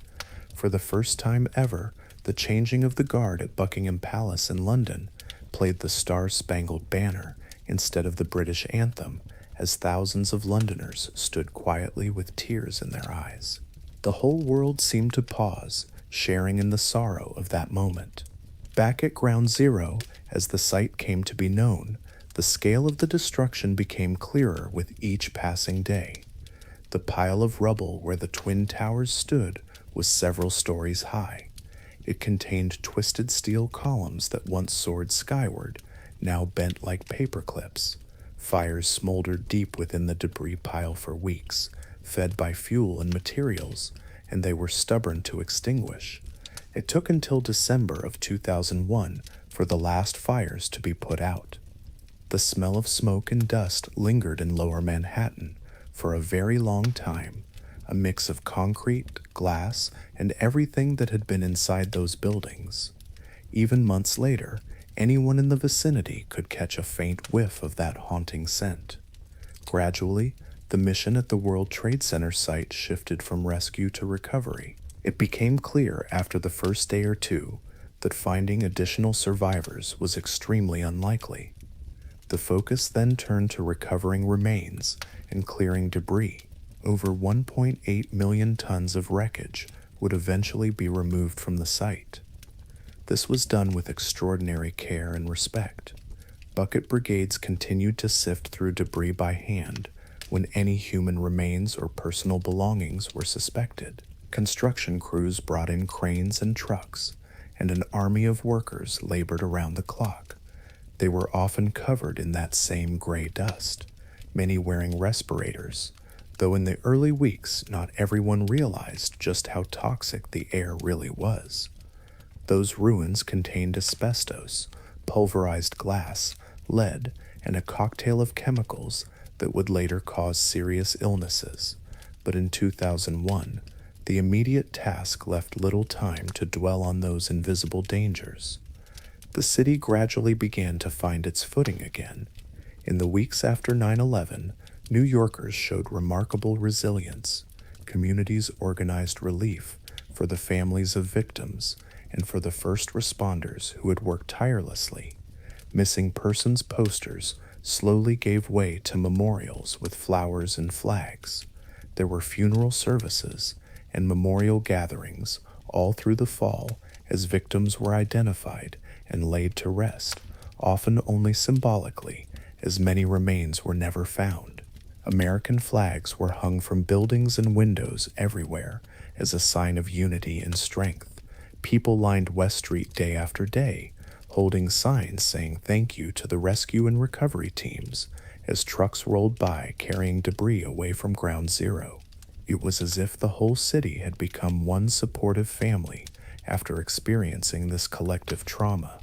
For the first time ever, The changing of the guard at Buckingham Palace in London played the Star-Spangled Banner instead of the British anthem as thousands of Londoners stood quietly with tears in their eyes. The whole world seemed to pause, sharing in the sorrow of that moment. Back at Ground Zero, as the site came to be known, the scale of the destruction became clearer with each passing day. The pile of rubble where the Twin Towers stood was several stories high. It contained twisted steel columns that once soared skyward, now bent like paper clips. Fires smoldered deep within the debris pile for weeks, fed by fuel and materials, and they were stubborn to extinguish. It took until December of 2001 for the last fires to be put out. The smell of smoke and dust lingered in Lower Manhattan for a very long time, a mix of concrete, glass, and everything that had been inside those buildings. Even months later, anyone in the vicinity could catch a faint whiff of that haunting scent. Gradually, the mission at the World Trade Center site shifted from rescue to recovery. It became clear after the first day or two that finding additional survivors was extremely unlikely. The focus then turned to recovering remains and clearing debris. Over 1.8 million tons of wreckage would eventually be removed from the site. This was done with extraordinary care and respect. Bucket brigades continued to sift through debris by hand when any human remains or personal belongings were suspected. Construction crews brought in cranes and trucks, and an army of workers labored around the clock. They were often covered in that same gray dust, many wearing respirators, though in the early weeks not everyone realized just how toxic the air really was. Those ruins contained asbestos, pulverized glass, lead, and a cocktail of chemicals that would later cause serious illnesses. But in 2001, the immediate task left little time to dwell on those invisible dangers. The city gradually began to find its footing again. In the weeks after 9/11, New Yorkers showed remarkable resilience. Communities organized relief for the families of victims and for the first responders who had worked tirelessly. Missing persons posters slowly gave way to memorials with flowers and flags. There were funeral services and memorial gatherings all through the fall as victims were identified and laid to rest, often only symbolically, as many remains were never found. American flags were hung from buildings and windows everywhere as a sign of unity and strength. People lined West Street day after day, holding signs saying thank you to the rescue and recovery teams as trucks rolled by carrying debris away from Ground Zero. It was as if the whole city had become one supportive family after experiencing this collective trauma.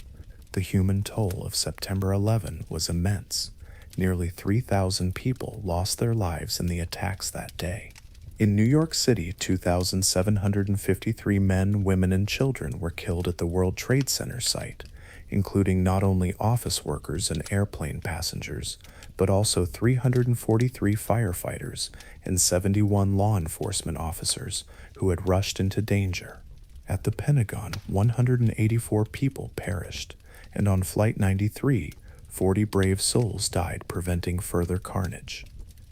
The human toll of September 11 was immense. Nearly 3,000 people lost their lives in the attacks that day. In New York City, 2,753 men, women, and children were killed at the World Trade Center site, including not only office workers and airplane passengers, but also 343 firefighters and 71 law enforcement officers who had rushed into danger. At the Pentagon, 184 people perished, and on Flight 93, 40 brave souls died, preventing further carnage.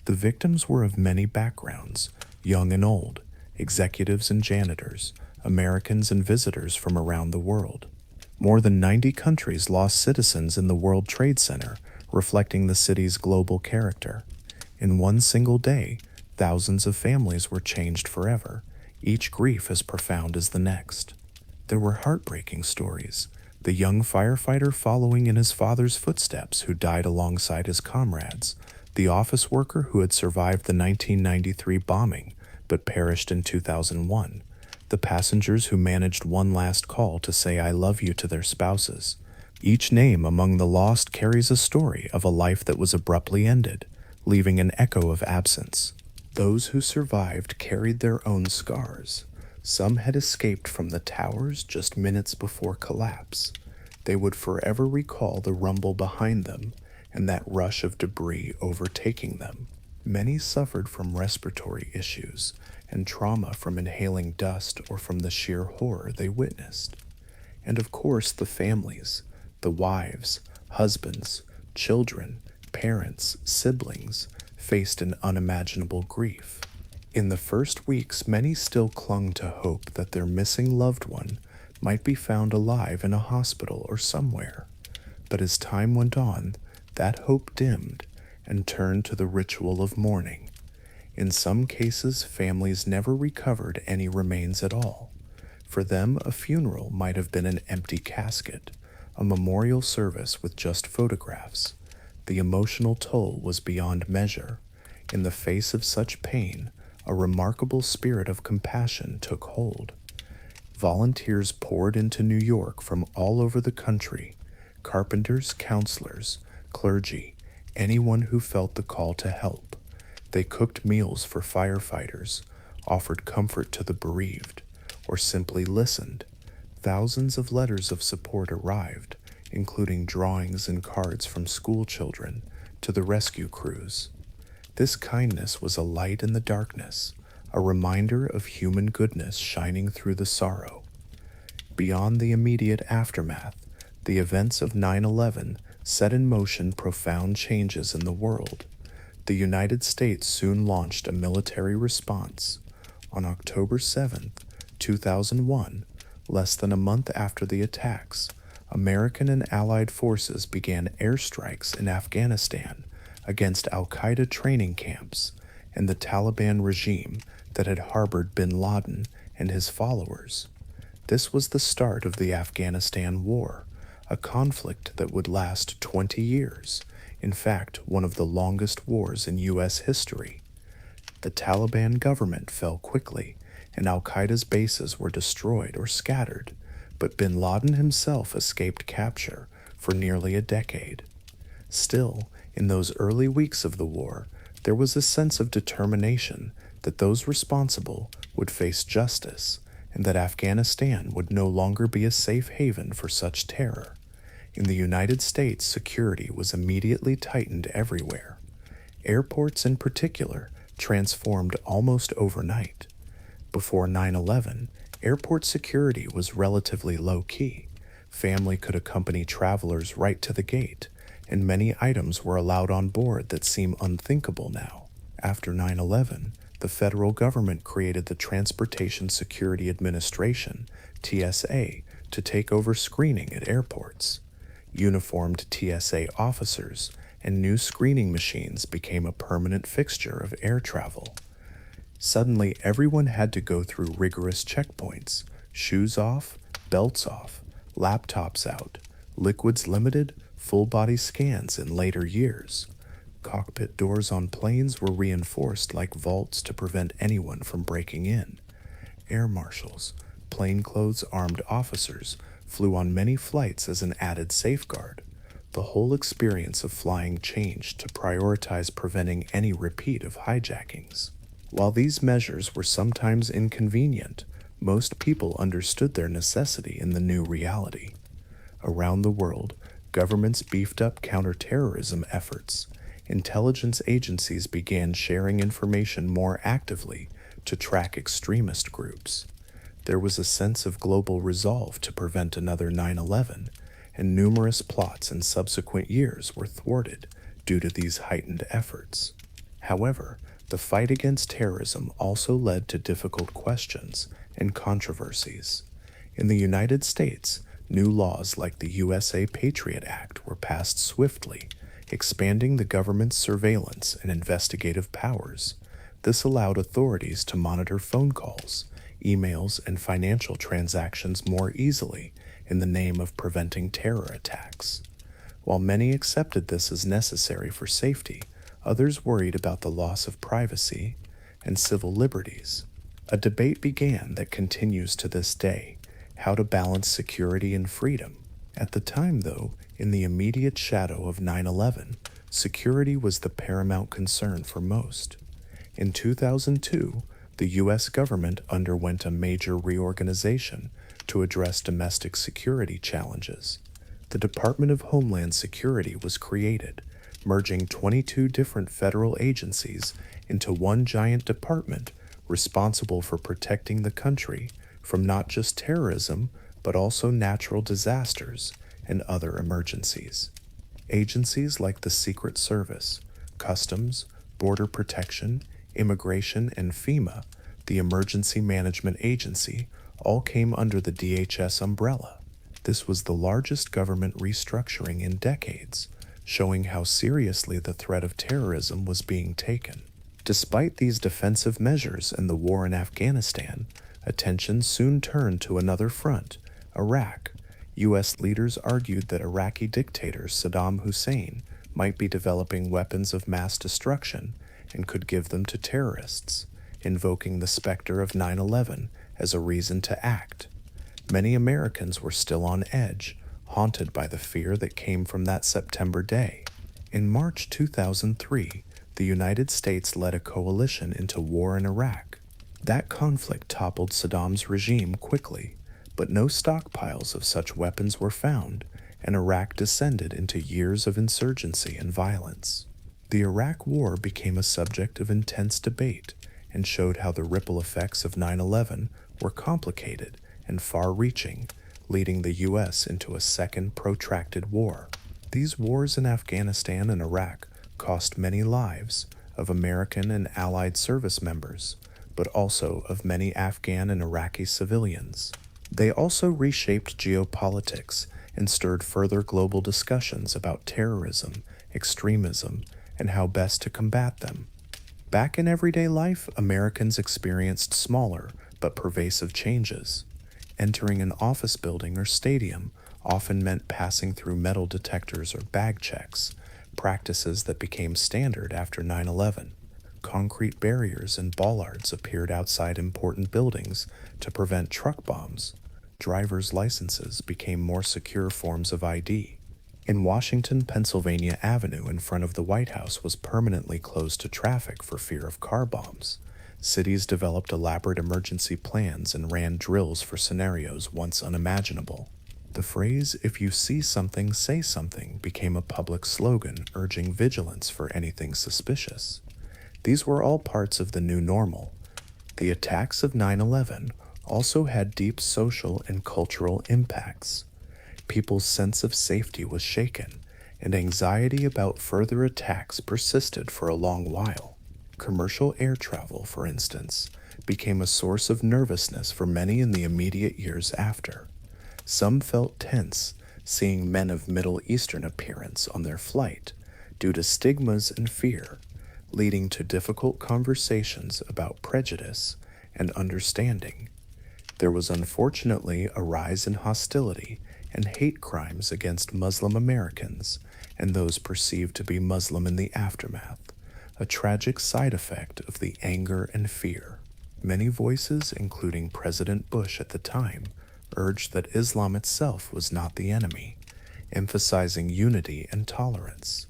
The victims were of many backgrounds, young and old, executives and janitors, Americans and visitors from around the world. More than 90 countries lost citizens in the World Trade Center, reflecting the city's global character. In one single day, thousands of families were changed forever, each grief as profound as the next. There were heartbreaking stories. The young firefighter following in his father's footsteps who died alongside his comrades, the office worker who had survived the 1993 bombing but perished in 2001, the passengers who managed one last call to say I love you to their spouses. Each name among the lost carries a story of a life that was abruptly ended, leaving an echo of absence. Those who survived carried their own scars. Some had escaped from the towers just minutes before collapse. They would forever recall the rumble behind them and that rush of debris overtaking them. Many suffered from respiratory issues and trauma from inhaling dust or from the sheer horror they witnessed. And of course, the families, the wives, husbands, children, parents, siblings, faced an unimaginable grief. In the first weeks, many still clung to hope that their missing loved one might be found alive in a hospital or somewhere. But as time went on, that hope dimmed and turned to the ritual of mourning. In some cases, families never recovered any remains at all. For them, a funeral might have been an empty casket, a memorial service with just photographs. The emotional toll was beyond measure. In the face of such pain, a remarkable spirit of compassion took hold. Volunteers poured into New York from all over the country: carpenters, counselors, clergy, anyone who felt the call to help. They cooked meals for firefighters, offered comfort to the bereaved, or simply listened. Thousands of letters of support arrived, including drawings and cards from school children to the rescue crews. This kindness was a light in the darkness, a reminder of human goodness shining through the sorrow. Beyond the immediate aftermath, the events of 9/11 set in motion profound changes in the world. The United States soon launched a military response. On October 7th, 2001, less than a month after the attacks, American and Allied forces began airstrikes in Afghanistan against al-Qaeda training camps and the Taliban regime that had harbored bin Laden and his followers. This was the start of the Afghanistan War, a conflict that would last 20 years, in fact, one of the longest wars in U.S. history. The Taliban government fell quickly, and al-Qaeda's bases were destroyed or scattered, but bin Laden himself escaped capture for nearly a decade. Still, in those early weeks of the war, there was a sense of determination that those responsible would face justice, and that Afghanistan would no longer be a safe haven for such terror. In the United States, security was immediately tightened everywhere. Airports in particular transformed almost overnight. Before 9/11, airport security was relatively low-key. Family could accompany travelers right to the gate, and many items were allowed on board that seem unthinkable now. After 9/11, the federal government created the Transportation Security Administration, TSA, to take over screening at airports. Uniformed TSA officers and new screening machines became a permanent fixture of air travel. Suddenly, everyone had to go through rigorous checkpoints: shoes off, belts off, laptops out, liquids limited, full-body scans in later years. Cockpit doors on planes were reinforced like vaults to prevent anyone from breaking in. Air marshals, plainclothes armed officers, flew on many flights as an added safeguard. The whole experience of flying changed to prioritize preventing any repeat of hijackings. While these measures were sometimes inconvenient, most people understood their necessity in the new reality. Around the world, governments beefed up counterterrorism efforts. Intelligence agencies began sharing information more actively to track extremist groups. There was a sense of global resolve to prevent another 9/11, and numerous plots in subsequent years were thwarted due to these heightened efforts. However, the fight against terrorism also led to difficult questions and controversies. In the United States, new laws like the USA Patriot Act were passed swiftly, expanding the government's surveillance and investigative powers. This allowed authorities to monitor phone calls, emails, and financial transactions more easily in the name of preventing terror attacks. While many accepted this as necessary for safety, others worried about the loss of privacy and civil liberties. A debate began that continues to this day: how to balance security and freedom. At the time, though, in the immediate shadow of 9/11, security was the paramount concern for most. In 2002, the U.S. government underwent a major reorganization to address domestic security challenges. The Department of Homeland Security was created, merging 22 different federal agencies into one giant department responsible for protecting the country from not just terrorism, but also natural disasters and other emergencies. Agencies like the Secret Service, Customs, Border Protection, Immigration, and FEMA, the Emergency Management Agency, all came under the DHS umbrella. This was the largest government restructuring in decades, showing how seriously the threat of terrorism was being taken. Despite these defensive measures and the war in Afghanistan, attention soon turned to another front, Iraq. U.S. leaders argued that Iraqi dictator Saddam Hussein might be developing weapons of mass destruction and could give them to terrorists, invoking the specter of 9/11 as a reason to act. Many Americans were still on edge, haunted by the fear that came from that September day. In March 2003, the United States led a coalition into war in Iraq. That conflict toppled Saddam's regime quickly, but no stockpiles of such weapons were found, and Iraq descended into years of insurgency and violence. The Iraq War became a subject of intense debate and showed how the ripple effects of 9/11 were complicated and far-reaching, leading the U.S. into a second protracted war. These wars in Afghanistan and Iraq cost many lives of American and Allied service members, but also of many Afghan and Iraqi civilians. They also reshaped geopolitics and stirred further global discussions about terrorism, extremism, and how best to combat them. Back in everyday life, Americans experienced smaller but pervasive changes. Entering an office building or stadium often meant passing through metal detectors or bag checks, practices that became standard after 9/11. Concrete barriers and bollards appeared outside important buildings to prevent truck bombs. Driver's licenses became more secure forms of ID. In Washington, Pennsylvania Avenue in front of the White House was permanently closed to traffic for fear of car bombs. Cities developed elaborate emergency plans and ran drills for scenarios once unimaginable. The phrase, "if you see something, say something," became a public slogan urging vigilance for anything suspicious. These were all parts of the new normal. The attacks of 9/11 also had deep social and cultural impacts. People's sense of safety was shaken, and anxiety about further attacks persisted for a long while. Commercial air travel, for instance, became a source of nervousness for many in the immediate years after. Some felt tense, seeing men of Middle Eastern appearance on their flight, due to stigmas and fear, leading to difficult conversations about prejudice and understanding. There was unfortunately a rise in hostility and hate crimes against Muslim Americans and those perceived to be Muslim in the aftermath, a tragic side effect of the anger and fear. Many voices, including President Bush at the time, urged that Islam itself was not the enemy, emphasizing unity and tolerance.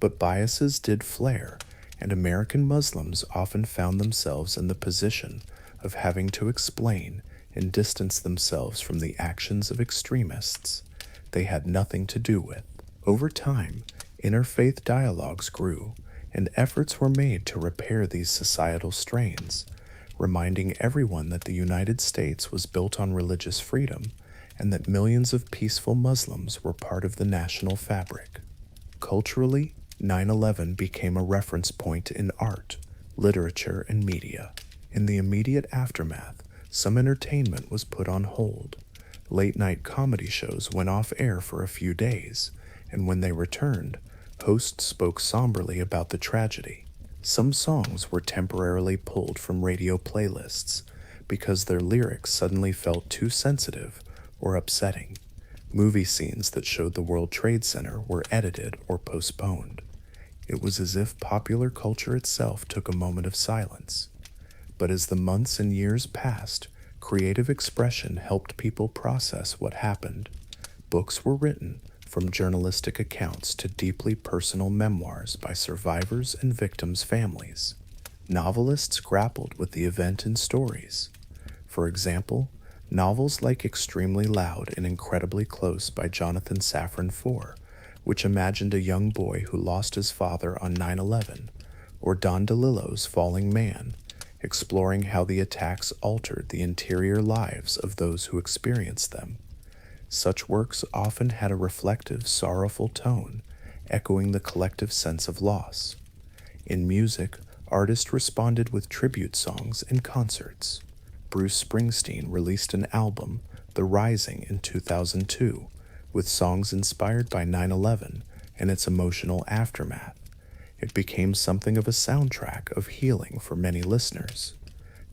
But biases did flare, and American Muslims often found themselves in the position of having to explain and distance themselves from the actions of extremists they had nothing to do with. Over time, interfaith dialogues grew, and efforts were made to repair these societal strains, reminding everyone that the United States was built on religious freedom and that millions of peaceful Muslims were part of the national fabric. Culturally, 9/11 became a reference point in art, literature, and media. In the immediate aftermath, some entertainment was put on hold. Late-night comedy shows went off air for a few days, and when they returned, hosts spoke somberly about the tragedy. Some songs were temporarily pulled from radio playlists because their lyrics suddenly felt too sensitive or upsetting. Movie scenes that showed the World Trade Center were edited or postponed. It was as if popular culture itself took a moment of silence. But as the months and years passed, creative expression helped people process what happened. Books were written, from journalistic accounts to deeply personal memoirs by survivors and victims' families. Novelists grappled with the event in stories. For example, novels like Extremely Loud and Incredibly Close by Jonathan Safran Foer, which imagined a young boy who lost his father on 9/11, or Don DeLillo's Falling Man, exploring how the attacks altered the interior lives of those who experienced them. Such works often had a reflective, sorrowful tone, echoing the collective sense of loss. In music, artists responded with tribute songs and concerts. Bruce Springsteen released an album, The Rising, in 2002, with songs inspired by 9/11 and its emotional aftermath. It became something of a soundtrack of healing for many listeners.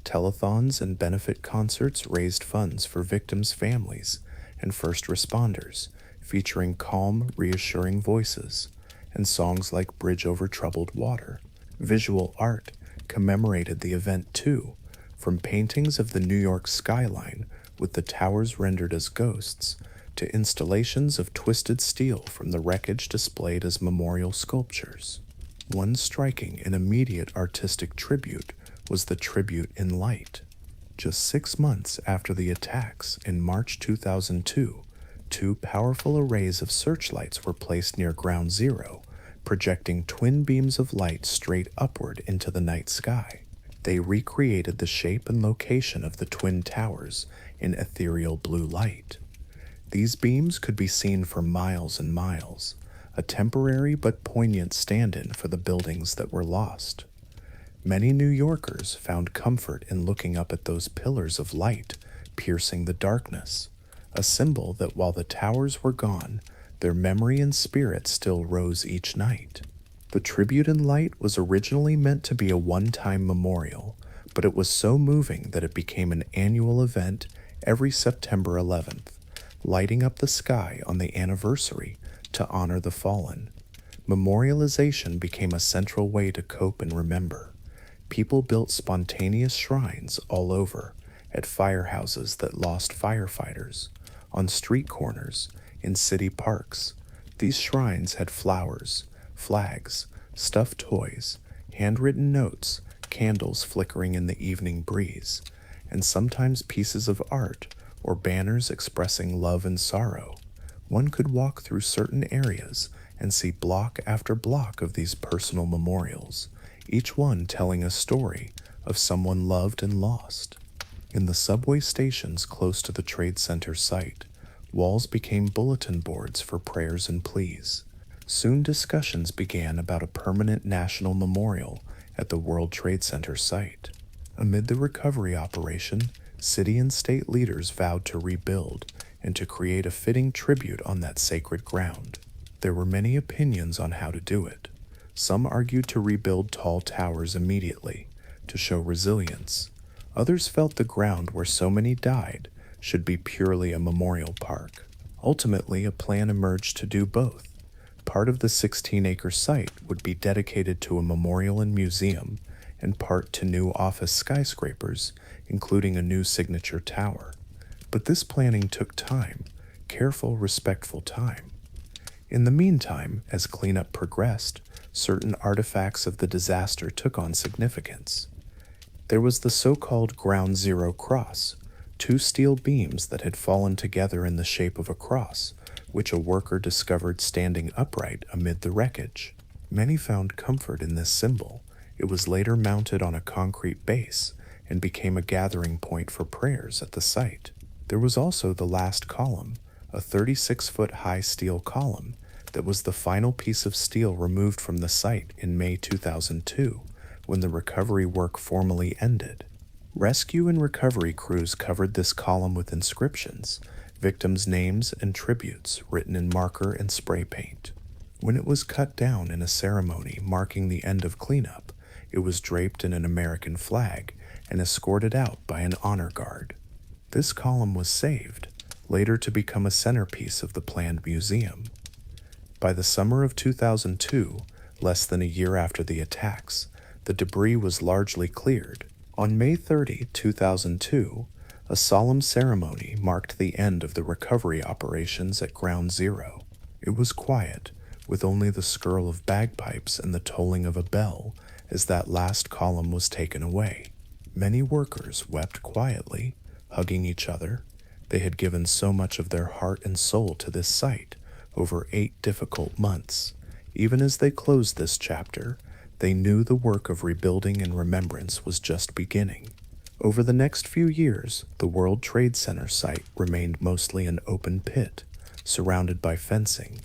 Telethons and benefit concerts raised funds for victims' families and first responders, featuring calm, reassuring voices, and songs like Bridge Over Troubled Water. Visual art commemorated the event too, from paintings of the New York skyline with the towers rendered as ghosts, to installations of twisted steel from the wreckage displayed as memorial sculptures. One striking and immediate artistic tribute was the tribute in light. Just 6 months after the attacks in March 2002, two powerful arrays of searchlights were placed near Ground Zero, projecting twin beams of light straight upward into the night sky. They recreated the shape and location of the twin towers in ethereal blue light. These beams could be seen for miles and miles, a temporary but poignant stand-in for the buildings that were lost. Many New Yorkers found comfort in looking up at those pillars of light piercing the darkness, a symbol that while the towers were gone, their memory and spirit still rose each night. The tribute in light was originally meant to be a one-time memorial, but it was so moving that it became an annual event every September 11th, lighting up the sky on the anniversary to honor the fallen. Memorialization became a central way to cope and remember. People built spontaneous shrines all over, at firehouses that lost firefighters, on street corners, in city parks. These shrines had flowers, flags, stuffed toys, handwritten notes, candles flickering in the evening breeze, and sometimes pieces of art or banners expressing love and sorrow. One could walk through certain areas and see block after block of these personal memorials, each one telling a story of someone loved and lost. In the subway stations close to the Trade Center site, walls became bulletin boards for prayers and pleas. Soon discussions began about a permanent national memorial at the World Trade Center site. Amid the recovery operation, city and state leaders vowed to rebuild and to create a fitting tribute on that sacred ground. There were many opinions on how to do it. Some argued to rebuild tall towers immediately, to show resilience. Others felt the ground where so many died should be purely a memorial park. Ultimately, a plan emerged to do both. Part of the 16-acre site would be dedicated to a memorial and museum, and part to new office skyscrapers, including a new signature tower. But this planning took time, careful, respectful time. In the meantime, as cleanup progressed, certain artifacts of the disaster took on significance. There was the so-called Ground Zero cross, two steel beams that had fallen together in the shape of a cross, which a worker discovered standing upright amid the wreckage. Many found comfort in this symbol. It was later mounted on a concrete base and became a gathering point for prayers at the site. There was also the last column, a 36-foot-high steel column that was the final piece of steel removed from the site in May 2002, when the recovery work formally ended. Rescue and recovery crews covered this column with inscriptions, victims' names, and tributes written in marker and spray paint. When it was cut down in a ceremony marking the end of cleanup, it was draped in an American flag and escorted out by an honor guard. This column was saved, later to become a centerpiece of the planned museum. By the summer of 2002, less than a year after the attacks, the debris was largely cleared. On May 30, 2002, a solemn ceremony marked the end of the recovery operations at Ground Zero. It was quiet, with only the skirl of bagpipes and the tolling of a bell as that last column was taken away. Many workers wept quietly, hugging each other. They had given so much of their heart and soul to this site over 8 difficult months. Even as they closed this chapter, they knew the work of rebuilding and remembrance was just beginning. Over the next few years, the World Trade Center site remained mostly an open pit, surrounded by fencing.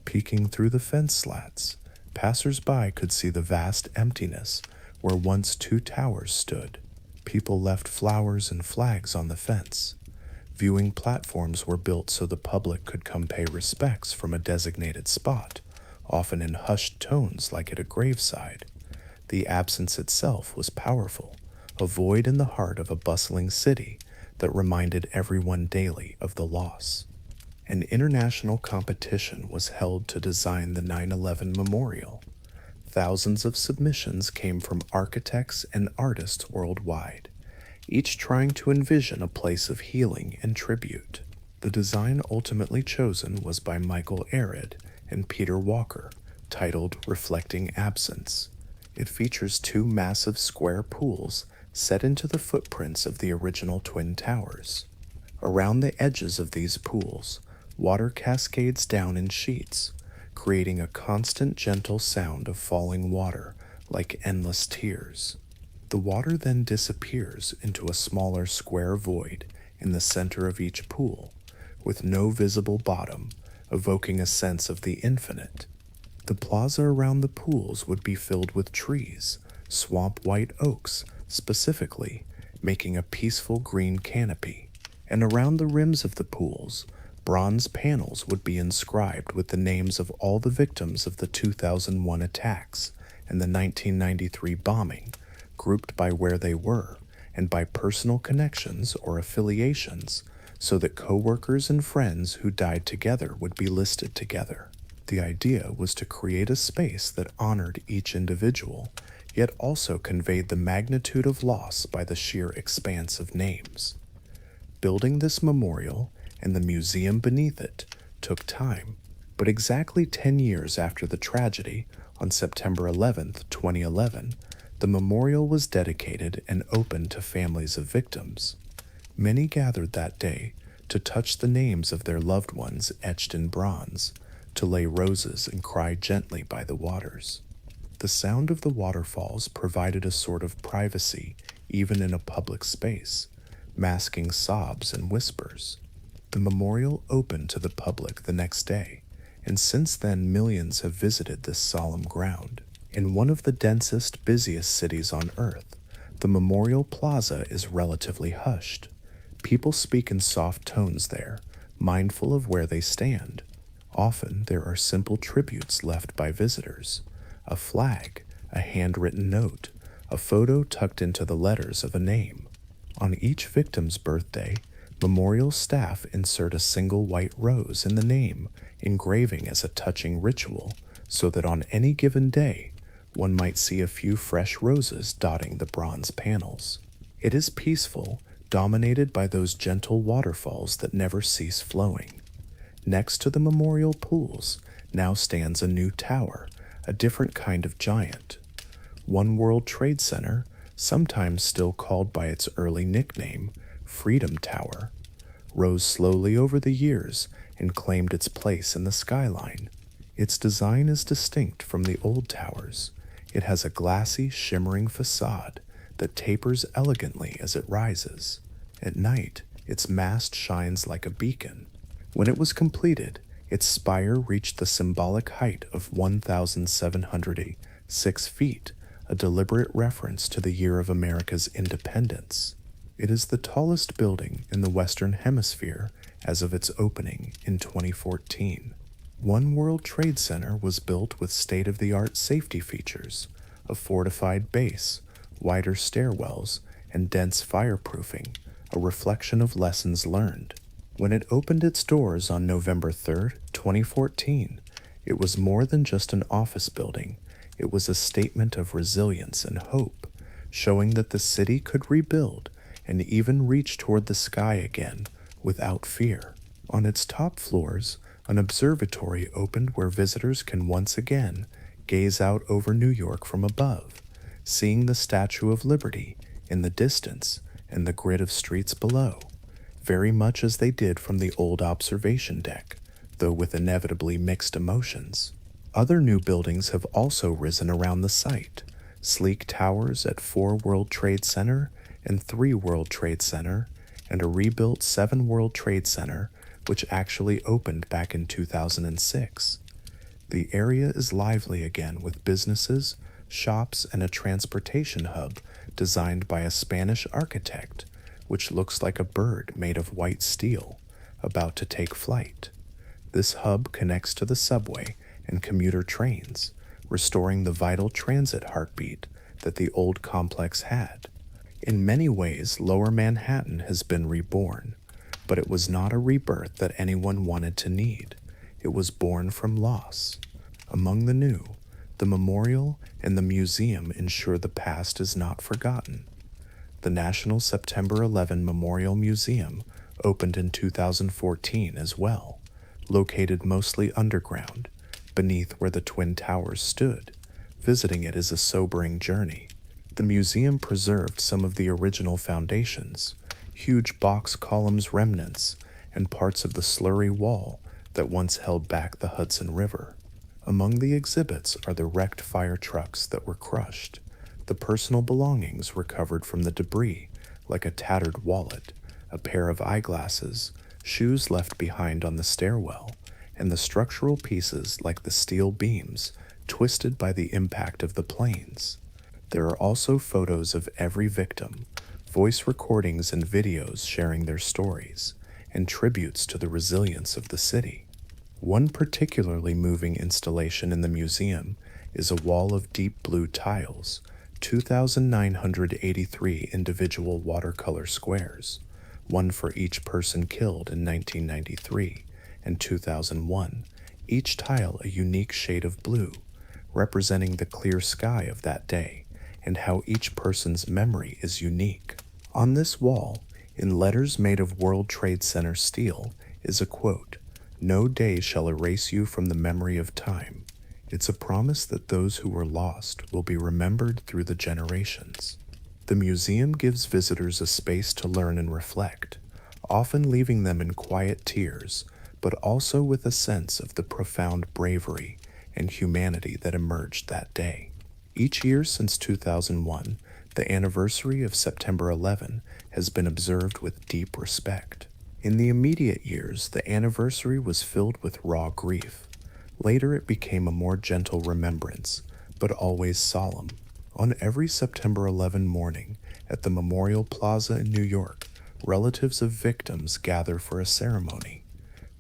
Peeking through the fence slats, passers-by could see the vast emptiness where once two towers stood. People left flowers and flags on the fence. Viewing platforms were built so the public could come pay respects from a designated spot, often in hushed tones like at a graveside. The absence itself was powerful, a void in the heart of a bustling city that reminded everyone daily of the loss. An international competition was held to design the 9/11 memorial. Thousands of submissions came from architects and artists worldwide, each trying to envision a place of healing and tribute. The design ultimately chosen was by Michael Arid and Peter Walker, titled Reflecting Absence. It features two massive square pools set into the footprints of the original Twin Towers. Around the edges of these pools, water cascades down in sheets, creating a constant gentle sound of falling water like endless tears. The water then disappears into a smaller square void in the center of each pool, with no visible bottom, evoking a sense of the infinite. The plaza around the pools would be filled with trees, swamp white oaks specifically, making a peaceful green canopy. And around the rims of the pools, bronze panels would be inscribed with the names of all the victims of the 2001 attacks and the 1993 bombing, grouped by where they were and by personal connections or affiliations, so that co-workers and friends who died together would be listed together. The idea was to create a space that honored each individual, yet also conveyed the magnitude of loss by the sheer expanse of names. Building this memorial and the museum beneath it took time, but exactly 10 years after the tragedy, on September 11, 2011, the memorial was dedicated and opened to families of victims. Many gathered that day to touch the names of their loved ones etched in bronze, to lay roses and cry gently by the waters. The sound of the waterfalls provided a sort of privacy even in a public space, masking sobs and whispers. The memorial opened to the public the next day, and since then millions have visited this solemn ground. In one of the densest, busiest cities on Earth, the Memorial Plaza is relatively hushed. People speak in soft tones there, mindful of where they stand. Often there are simple tributes left by visitors: a flag, a handwritten note, a photo tucked into the letters of a name. On each victim's birthday, memorial staff insert a single white rose in the name, engraving as a touching ritual, so that on any given day, one might see a few fresh roses dotting the bronze panels. It is peaceful, dominated by those gentle waterfalls that never cease flowing. Next to the memorial pools now stands a new tower, a different kind of giant. One World Trade Center, sometimes still called by its early nickname, Freedom Tower, rose slowly over the years and claimed its place in the skyline. Its design is distinct from the old towers. It has a glassy, shimmering facade that tapers elegantly as it rises. At night, its mast shines like a beacon. When it was completed, its spire reached the symbolic height of 1,706 feet, a deliberate reference to the year of America's independence. It is the tallest building in the Western Hemisphere as of its opening in 2014. One World Trade Center was built with state-of-the-art safety features, a fortified base, wider stairwells, and dense fireproofing, a reflection of lessons learned. When it opened its doors on November 3, 2014, it was more than just an office building. It was a statement of resilience and hope, showing that the city could rebuild and even reach toward the sky again without fear. On its top floors, an observatory opened where visitors can once again gaze out over New York from above, seeing the Statue of Liberty in the distance and the grid of streets below, very much as they did from the old observation deck, though with inevitably mixed emotions. Other new buildings have also risen around the site: sleek towers at 4 World Trade Center and 3 World Trade Center, and a rebuilt 7 World Trade Center, which actually opened back in 2006. The area is lively again with businesses, shops, and a transportation hub designed by a Spanish architect, which looks like a bird made of white steel, about to take flight. This hub connects to the subway and commuter trains, restoring the vital transit heartbeat that the old complex had. In many ways, Lower Manhattan has been reborn, but it was not a rebirth that anyone wanted to need. It was born from loss. Among the new, the memorial and the museum ensure the past is not forgotten. The National September 11 Memorial Museum opened in 2014 as well, located mostly underground, beneath where the Twin Towers stood. Visiting it is a sobering journey. The museum preserved some of the original foundations, huge box columns remnants, and parts of the slurry wall that once held back the Hudson River. Among the exhibits are the wrecked fire trucks that were crushed, the personal belongings recovered from the debris, like a tattered wallet, a pair of eyeglasses, shoes left behind on the stairwell, and the structural pieces like the steel beams twisted by the impact of the planes. There are also photos of every victim, voice recordings and videos sharing their stories, and tributes to the resilience of the city. One particularly moving installation in the museum is a wall of deep blue tiles, 2,983 individual watercolor squares, one for each person killed in 1993 and 2001, each tile a unique shade of blue, representing the clear sky of that day and how each person's memory is unique. On this wall, in letters made of World Trade Center steel, is a quote, "No day shall erase you from the memory of time." It's a promise that those who were lost will be remembered through the generations. The museum gives visitors a space to learn and reflect, often leaving them in quiet tears, but also with a sense of the profound bravery and humanity that emerged that day. Each year since 2001, the anniversary of September 11 has been observed with deep respect. In the immediate years, the anniversary was filled with raw grief. Later, it became a more gentle remembrance, but always solemn. On every September 11 morning, at the Memorial Plaza in New York, relatives of victims gather for a ceremony.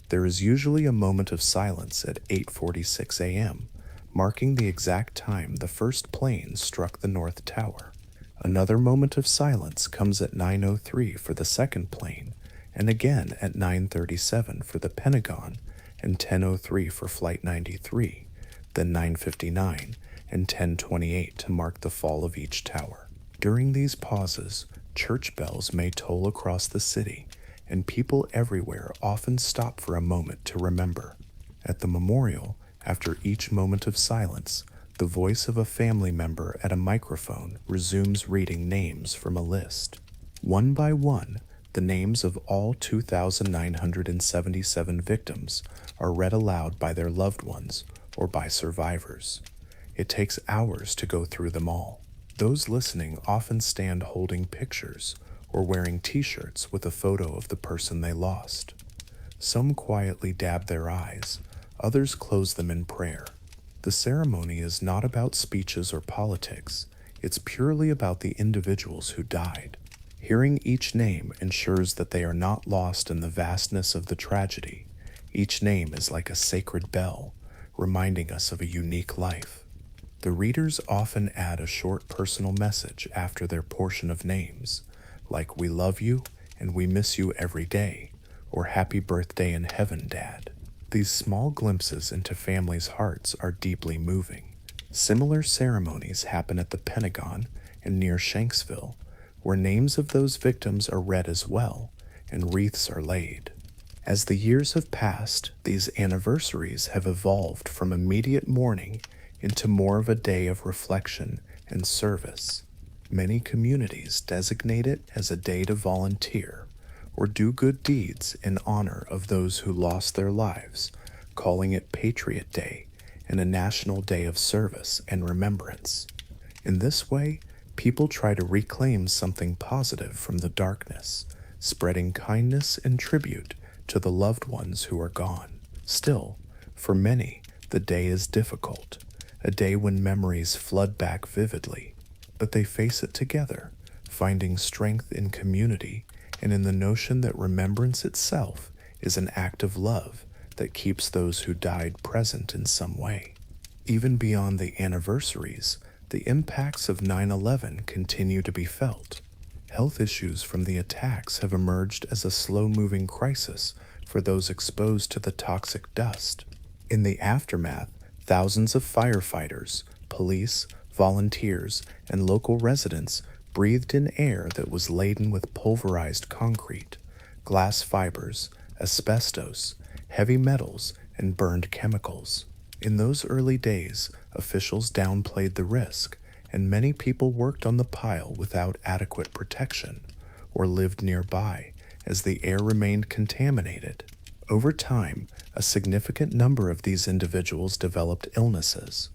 There is usually a moment of silence at 8:46 a.m., marking the exact time the first plane struck the North Tower. Another moment of silence comes at 9:03 for the second plane, and again at 9:37 for the Pentagon, and 10:03 for Flight 93, then 9:59 and 10:28 to mark the fall of each tower. During these pauses, church bells may toll across the city, and people everywhere often stop for a moment to remember. At the memorial, after each moment of silence, the voice of a family member at a microphone resumes reading names from a list. One by one, the names of all 2,977 victims are read aloud by their loved ones or by survivors. It takes hours to go through them all. Those listening often stand holding pictures or wearing t-shirts with a photo of the person they lost. Some quietly dab their eyes, others close them in prayer. The ceremony is not about speeches or politics. It's purely about the individuals who died. Hearing each name ensures that they are not lost in the vastness of the tragedy. Each name is like a sacred bell, reminding us of a unique life. The readers often add a short personal message after their portion of names, like "We love you and we miss you every day," or "Happy birthday in heaven, Dad." These small glimpses into families' hearts are deeply moving. Similar ceremonies happen at the Pentagon and near Shanksville, where names of those victims are read as well, and wreaths are laid. As the years have passed, these anniversaries have evolved from immediate mourning into more of a day of reflection and service. Many communities designate it as a day to volunteer or do good deeds in honor of those who lost their lives, calling it Patriot Day and a national day of service and remembrance. In this way, People try to reclaim something positive from the darkness, spreading kindness and tribute to the loved ones who are gone. Still, for many, the day is difficult, a day when memories flood back vividly, but they face it together, finding strength in community and in the notion that remembrance itself is an act of love that keeps those who died present in some way. Even beyond the anniversaries, the impacts of 9/11 continue to be felt. Health issues from the attacks have emerged as a slow-moving crisis for those exposed to the toxic dust. In the aftermath, thousands of firefighters, police, volunteers, and local residents breathed in air that was laden with pulverized concrete, glass fibers, asbestos, heavy metals, and burned chemicals. In those early days, officials downplayed the risk, and many people worked on the pile without adequate protection or lived nearby as the air remained contaminated. Over time, a significant number of these individuals developed illnesses,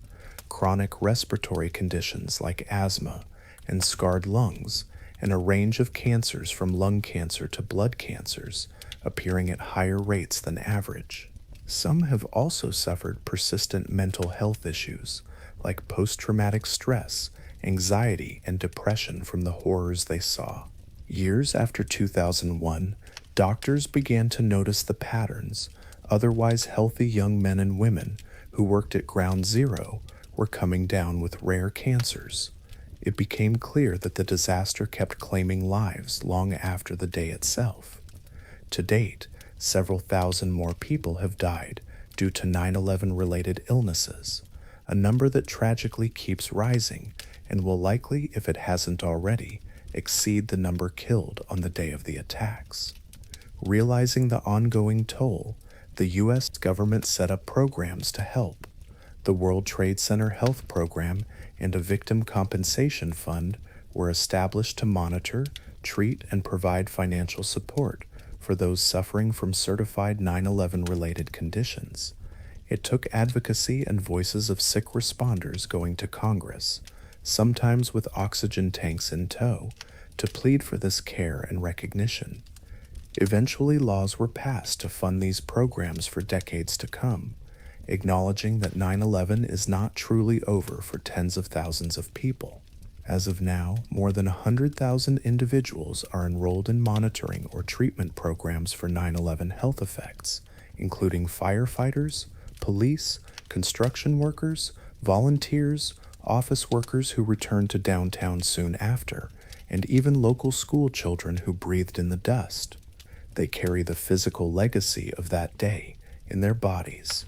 chronic respiratory conditions like asthma and scarred lungs, and a range of cancers from lung cancer to blood cancers appearing at higher rates than average. Some have also suffered persistent mental health issues like post-traumatic stress, anxiety, and depression from the horrors they saw. Years after 2001, doctors began to notice the patterns. Otherwise healthy young men and women who worked at ground zero were coming down with rare cancers. It became clear that the disaster kept claiming lives long after the day itself. To date, several thousand more people have died due to 9/11-related illnesses, a number that tragically keeps rising and will likely, if it hasn't already, exceed the number killed on the day of the attacks. Realizing the ongoing toll, the U.S. government set up programs to help. The World Trade Center Health Program and a Victim Compensation Fund were established to monitor, treat, and provide financial support for those suffering from certified 9/11-related conditions. It took advocacy and voices of sick responders going to Congress, sometimes with oxygen tanks in tow, to plead for this care and recognition. Eventually, laws were passed to fund these programs for decades to come, acknowledging that 9/11 is not truly over for tens of thousands of people. As of now, more than 100,000 individuals are enrolled in monitoring or treatment programs for 9/11 health effects, including firefighters, police, construction workers, volunteers, office workers who returned to downtown soon after, and even local school children who breathed in the dust. They carry the physical legacy of that day in their bodies.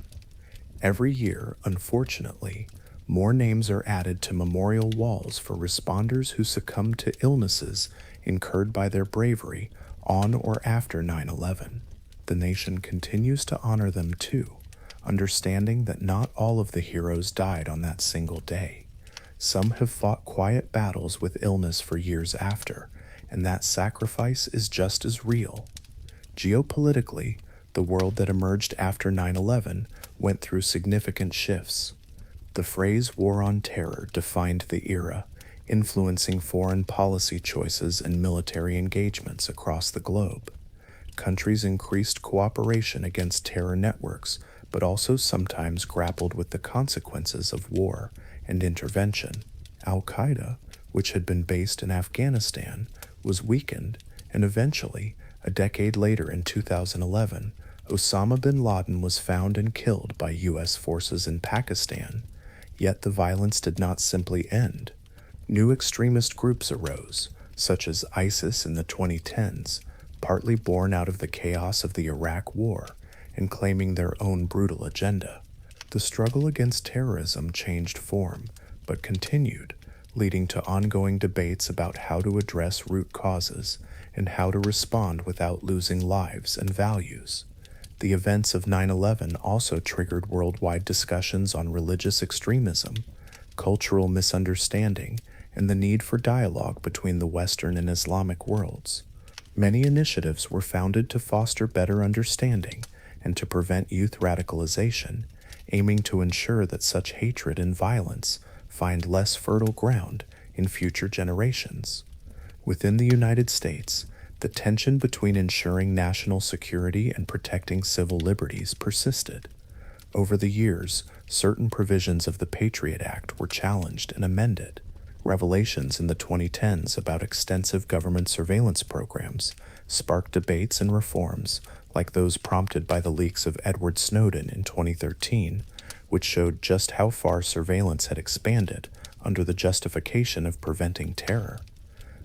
Every year, unfortunately, more names are added to memorial walls for responders who succumbed to illnesses incurred by their bravery on or after 9/11. The nation continues to honor them too, understanding that not all of the heroes died on that single day. Some have fought quiet battles with illness for years after, and that sacrifice is just as real. Geopolitically, the world that emerged after 9/11 went through significant shifts. The phrase war on terror defined the era, influencing foreign policy choices and military engagements across the globe. Countries increased cooperation against terror networks, but also sometimes grappled with the consequences of war and intervention. Al-Qaeda, which had been based in Afghanistan, was weakened, and eventually, a decade later in 2011, Osama bin Laden was found and killed by U.S. forces in Pakistan. Yet the violence did not simply end. New extremist groups arose, such as ISIS in the 2010s, partly born out of the chaos of the Iraq War and claiming their own brutal agenda. The struggle against terrorism changed form, but continued, leading to ongoing debates about how to address root causes and how to respond without losing lives and values. The events of 9/11 also triggered worldwide discussions on religious extremism, cultural misunderstanding, and the need for dialogue between the Western and Islamic worlds. Many initiatives were founded to foster better understanding and to prevent youth radicalization, aiming to ensure that such hatred and violence find less fertile ground in future generations. Within the United States, the tension between ensuring national security and protecting civil liberties persisted. Over the years, certain provisions of the Patriot Act were challenged and amended. Revelations in the 2010s about extensive government surveillance programs sparked debates and reforms, like those prompted by the leaks of Edward Snowden in 2013, which showed just how far surveillance had expanded under the justification of preventing terror.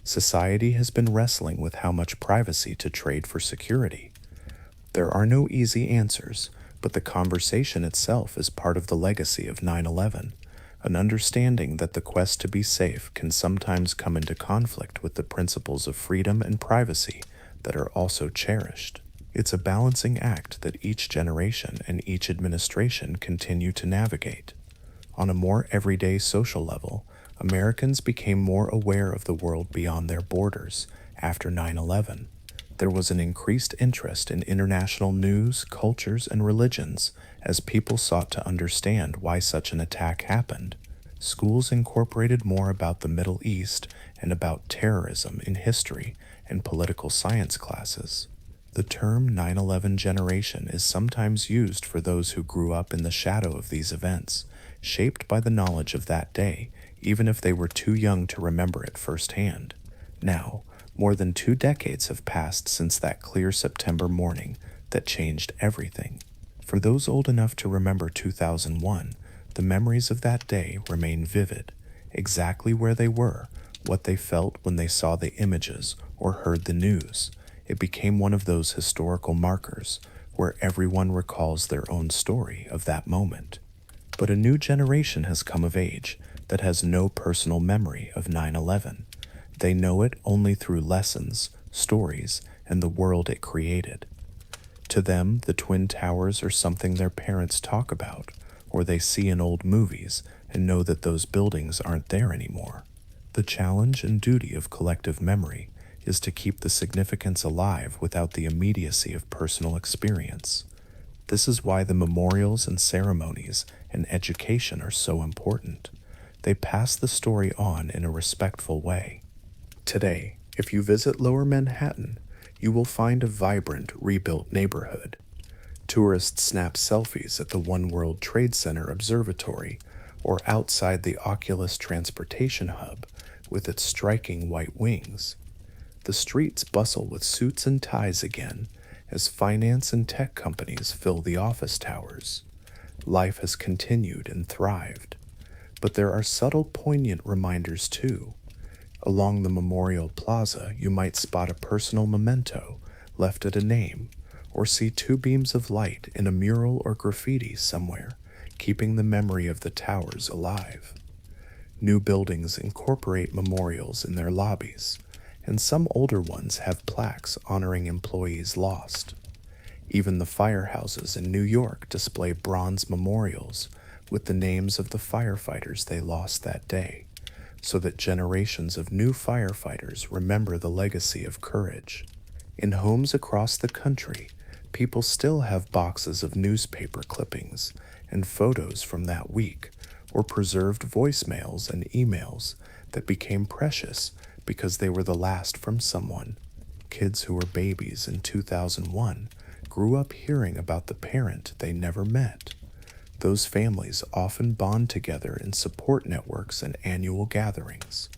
Society has been wrestling with how much privacy to trade for security. There are no easy answers, but the conversation itself is part of the legacy of 9/11, an understanding that the quest to be safe can sometimes come into conflict with the principles of freedom and privacy that are also cherished. It's a balancing act that each generation and each administration continue to navigate. On a more everyday social level, Americans became more aware of the world beyond their borders after 9/11. There was an increased interest in international news, cultures, and religions as people sought to understand why such an attack happened. Schools incorporated more about the Middle East and about terrorism in history and political science classes. The term 9/11 generation is sometimes used for those who grew up in the shadow of these events, shaped by the knowledge of that day, even if they were too young to remember it firsthand. Now, more than 2 decades have passed since that clear September morning that changed everything. For those old enough to remember 2001, the memories of that day remain vivid, exactly where they were, what they felt when they saw the images or heard the news. It became one of those historical markers where everyone recalls their own story of that moment. But a new generation has come of age that has no personal memory of 9/11. They know it only through lessons, stories, and the world it created. To them, the Twin Towers are something their parents talk about, or they see in old movies and know that those buildings aren't there anymore. The challenge and duty of collective memory is to keep the significance alive without the immediacy of personal experience. This is why the memorials and ceremonies and education are so important. They pass the story on in a respectful way. Today, if you visit Lower Manhattan, you will find a vibrant, rebuilt neighborhood. Tourists snap selfies at the One World Trade Center Observatory or outside the Oculus Transportation Hub with its striking white wings. The streets bustle with suits and ties again as finance and tech companies fill the office towers. Life has continued and thrived. But there are subtle, poignant reminders too. Along the Memorial Plaza, you might spot a personal memento left at a name, or see 2 beams of light in a mural or graffiti somewhere, keeping the memory of the towers alive. New buildings incorporate memorials in their lobbies, and some older ones have plaques honoring employees lost. Even the firehouses in New York display bronze memorials with the names of the firefighters they lost that day, so that generations of new firefighters remember the legacy of courage. In homes across the country, people still have boxes of newspaper clippings and photos from that week, or preserved voicemails and emails that became precious because they were the last from someone. Kids who were babies in 2001 grew up hearing about the parent they never met. Those families often bond together in support networks and annual gatherings.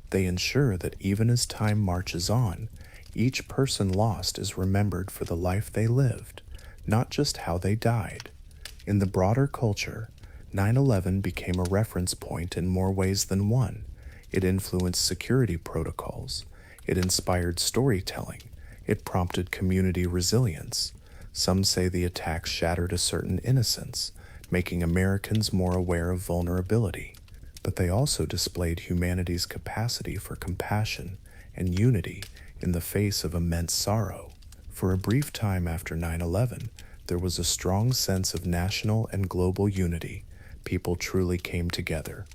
They ensure that even as time marches on, each person lost is remembered for the life they lived, not just how they died. In the broader culture, 9/11 became a reference point in more ways than one. It influenced security protocols. It inspired storytelling. It prompted community resilience. Some say the attacks shattered a certain innocence, making Americans more aware of vulnerability. But they also displayed humanity's capacity for compassion and unity in the face of immense sorrow. For a brief time after 9/11, there was a strong sense of national and global unity. People truly came together.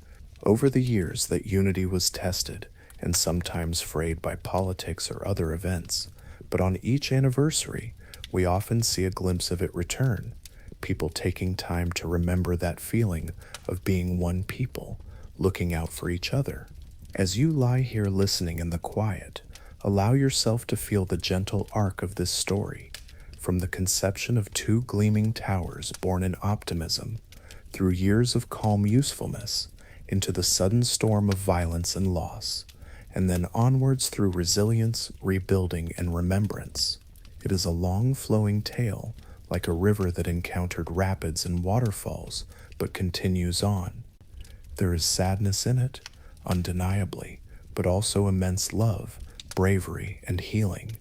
Over the years, that unity was tested and sometimes frayed by politics or other events. But on each anniversary, we often see a glimpse of it return. People taking time to remember that feeling of being one people, looking out for each other. As you lie here listening in the quiet, allow yourself to feel the gentle arc of this story, from the conception of two gleaming towers born in optimism, through years of calm usefulness, into the sudden storm of violence and loss, and then onwards through resilience, rebuilding, and remembrance. It is a long flowing tale, like a river that encountered rapids and waterfalls, but continues on. There is sadness in it, undeniably, but also immense love, bravery, and healing.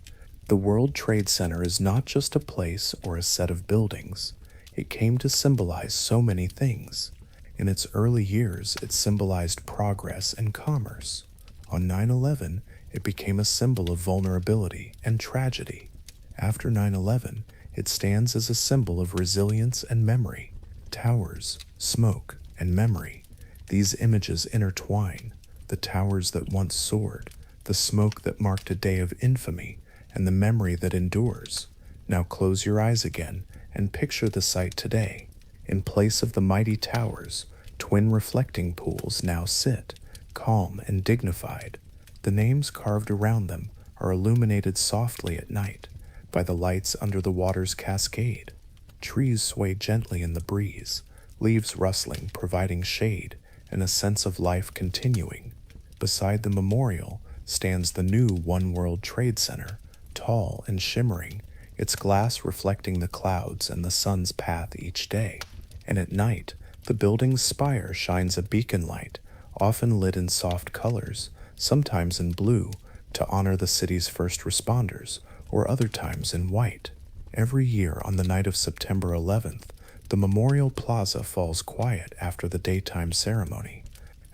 The World Trade Center is not just a place or a set of buildings. It came to symbolize so many things. In its early years, it symbolized progress and commerce. On 9/11, it became a symbol of vulnerability and tragedy. After 9/11, it stands as a symbol of resilience and memory. Towers, smoke, and memory. These images intertwine. The towers that once soared, the smoke that marked a day of infamy, and the memory that endures. Now close your eyes again and picture the site today. In place of the mighty towers, twin reflecting pools now sit, calm and dignified. The names carved around them are illuminated softly at night by the lights under the water's cascade. Trees sway gently in the breeze, leaves rustling, providing shade and a sense of life continuing. Beside the memorial stands the new One World Trade Center, tall and shimmering, its glass reflecting the clouds and the sun's path each day. And at night, the building's spire shines a beacon light, often lit in soft colors, sometimes in blue, to honor the city's first responders, or other times in white. Every year on the night of September 11th, the Memorial Plaza falls quiet after the daytime ceremony.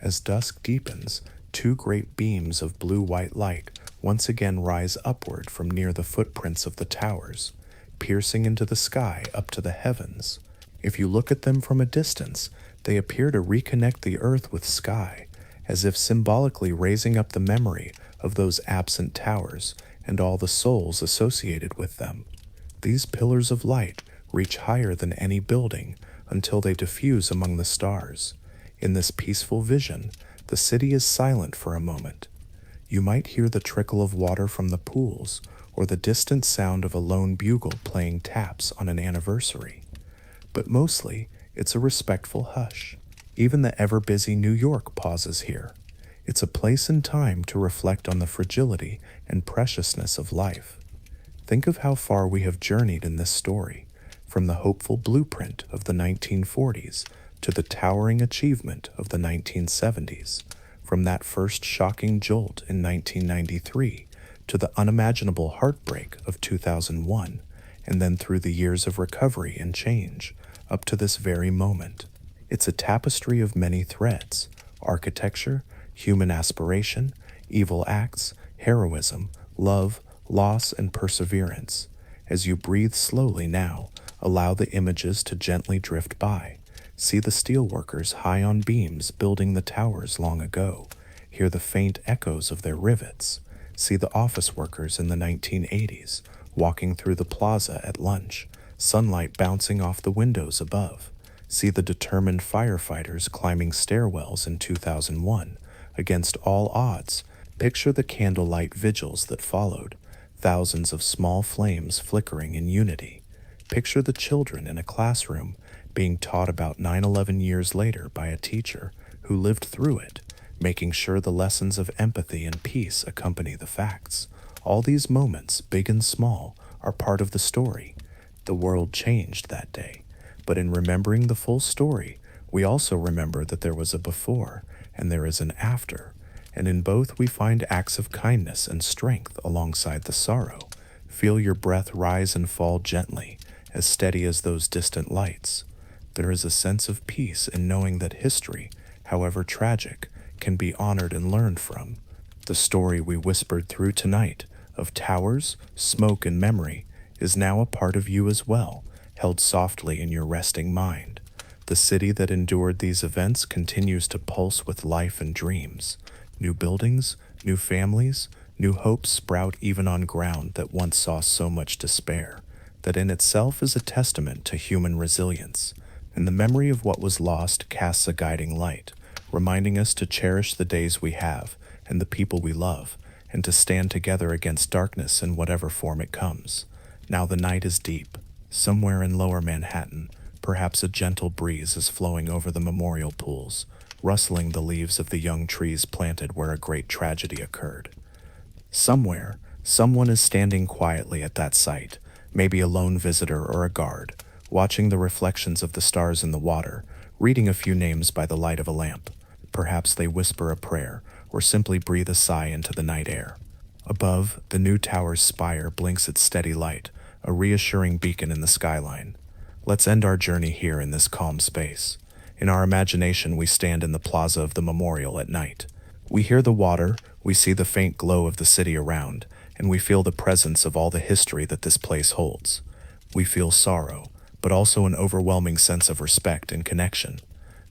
As dusk deepens, two great beams of blue-white light once again rise upward from near the footprints of the towers, piercing into the sky up to the heavens. If you look at them from a distance, they appear to reconnect the earth with sky, as if symbolically raising up the memory of those absent towers and all the souls associated with them. These pillars of light reach higher than any building until they diffuse among the stars. In this peaceful vision, the city is silent for a moment. You might hear the trickle of water from the pools, or the distant sound of a lone bugle playing taps on an anniversary. But mostly, it's a respectful hush. Even the ever-busy New York pauses here. It's a place and time to reflect on the fragility and preciousness of life. Think of how far we have journeyed in this story, from the hopeful blueprint of the 1940s to the towering achievement of the 1970s, from that first shocking jolt in 1993 to the unimaginable heartbreak of 2001, and then through the years of recovery and change, up to this very moment. It's a tapestry of many threads: architecture, human aspiration, evil acts, heroism, love, loss, and perseverance. As you breathe slowly now, allow the images to gently drift by. See the steelworkers high on beams building the towers long ago. Hear the faint echoes of their rivets. See the office workers in the 1980s walking through the plaza at lunch, sunlight bouncing off the windows above. See the determined firefighters climbing stairwells in 2001. Against all odds, picture the candlelight vigils that followed, thousands of small flames flickering in unity. Picture the children in a classroom being taught about 9/11 years later by a teacher who lived through it, making sure the lessons of empathy and peace accompany the facts. All these moments, big and small, are part of the story. The world changed that day, but in remembering the full story, we also remember that there was a before and there is an after, and in both we find acts of kindness and strength alongside the sorrow. Feel your breath rise and fall gently, as steady as those distant lights. There is a sense of peace in knowing that history, however tragic, can be honored and learned from. The story we whispered through tonight of towers, smoke, and memory is now a part of you as well, held softly in your resting mind. The city that endured these events continues to pulse with life and dreams. New buildings, new families, new hopes sprout even on ground that once saw so much despair. That in itself is a testament to human resilience, and the memory of what was lost casts a guiding light, reminding us to cherish the days we have and the people we love, and to stand together against darkness in whatever form it comes. Now the night is deep. Somewhere in lower Manhattan, perhaps a gentle breeze is flowing over the memorial pools, rustling the leaves of the young trees planted where a great tragedy occurred. Somewhere, someone is standing quietly at that site, maybe a lone visitor or a guard, watching the reflections of the stars in the water, reading a few names by the light of a lamp. Perhaps they whisper a prayer, or simply breathe a sigh into the night air. Above, the new tower's spire blinks its steady light, a reassuring beacon in the skyline. Let's end our journey here in this calm space. In our imagination, we stand in the plaza of the memorial at night. We hear the water, we see the faint glow of the city around, and we feel the presence of all the history that this place holds. We feel sorrow, but also an overwhelming sense of respect and connection.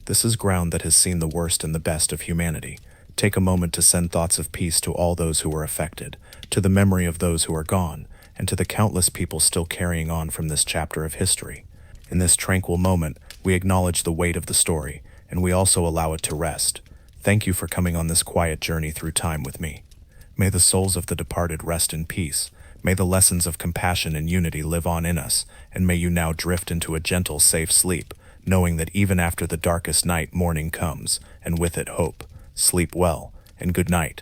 This is ground that has seen the worst and the best of humanity. Take a moment to send thoughts of peace to all those who were affected, to the memory of those who are gone, and to the countless people still carrying on from this chapter of history. In this tranquil moment, we acknowledge the weight of the story, and we also allow it to rest. Thank you for coming on this quiet journey through time with me. May the souls of the departed rest in peace. May the lessons of compassion and unity live on in us, and may you now drift into a gentle, safe sleep, knowing that even after the darkest night, morning comes, and with it hope. Sleep well, and good night.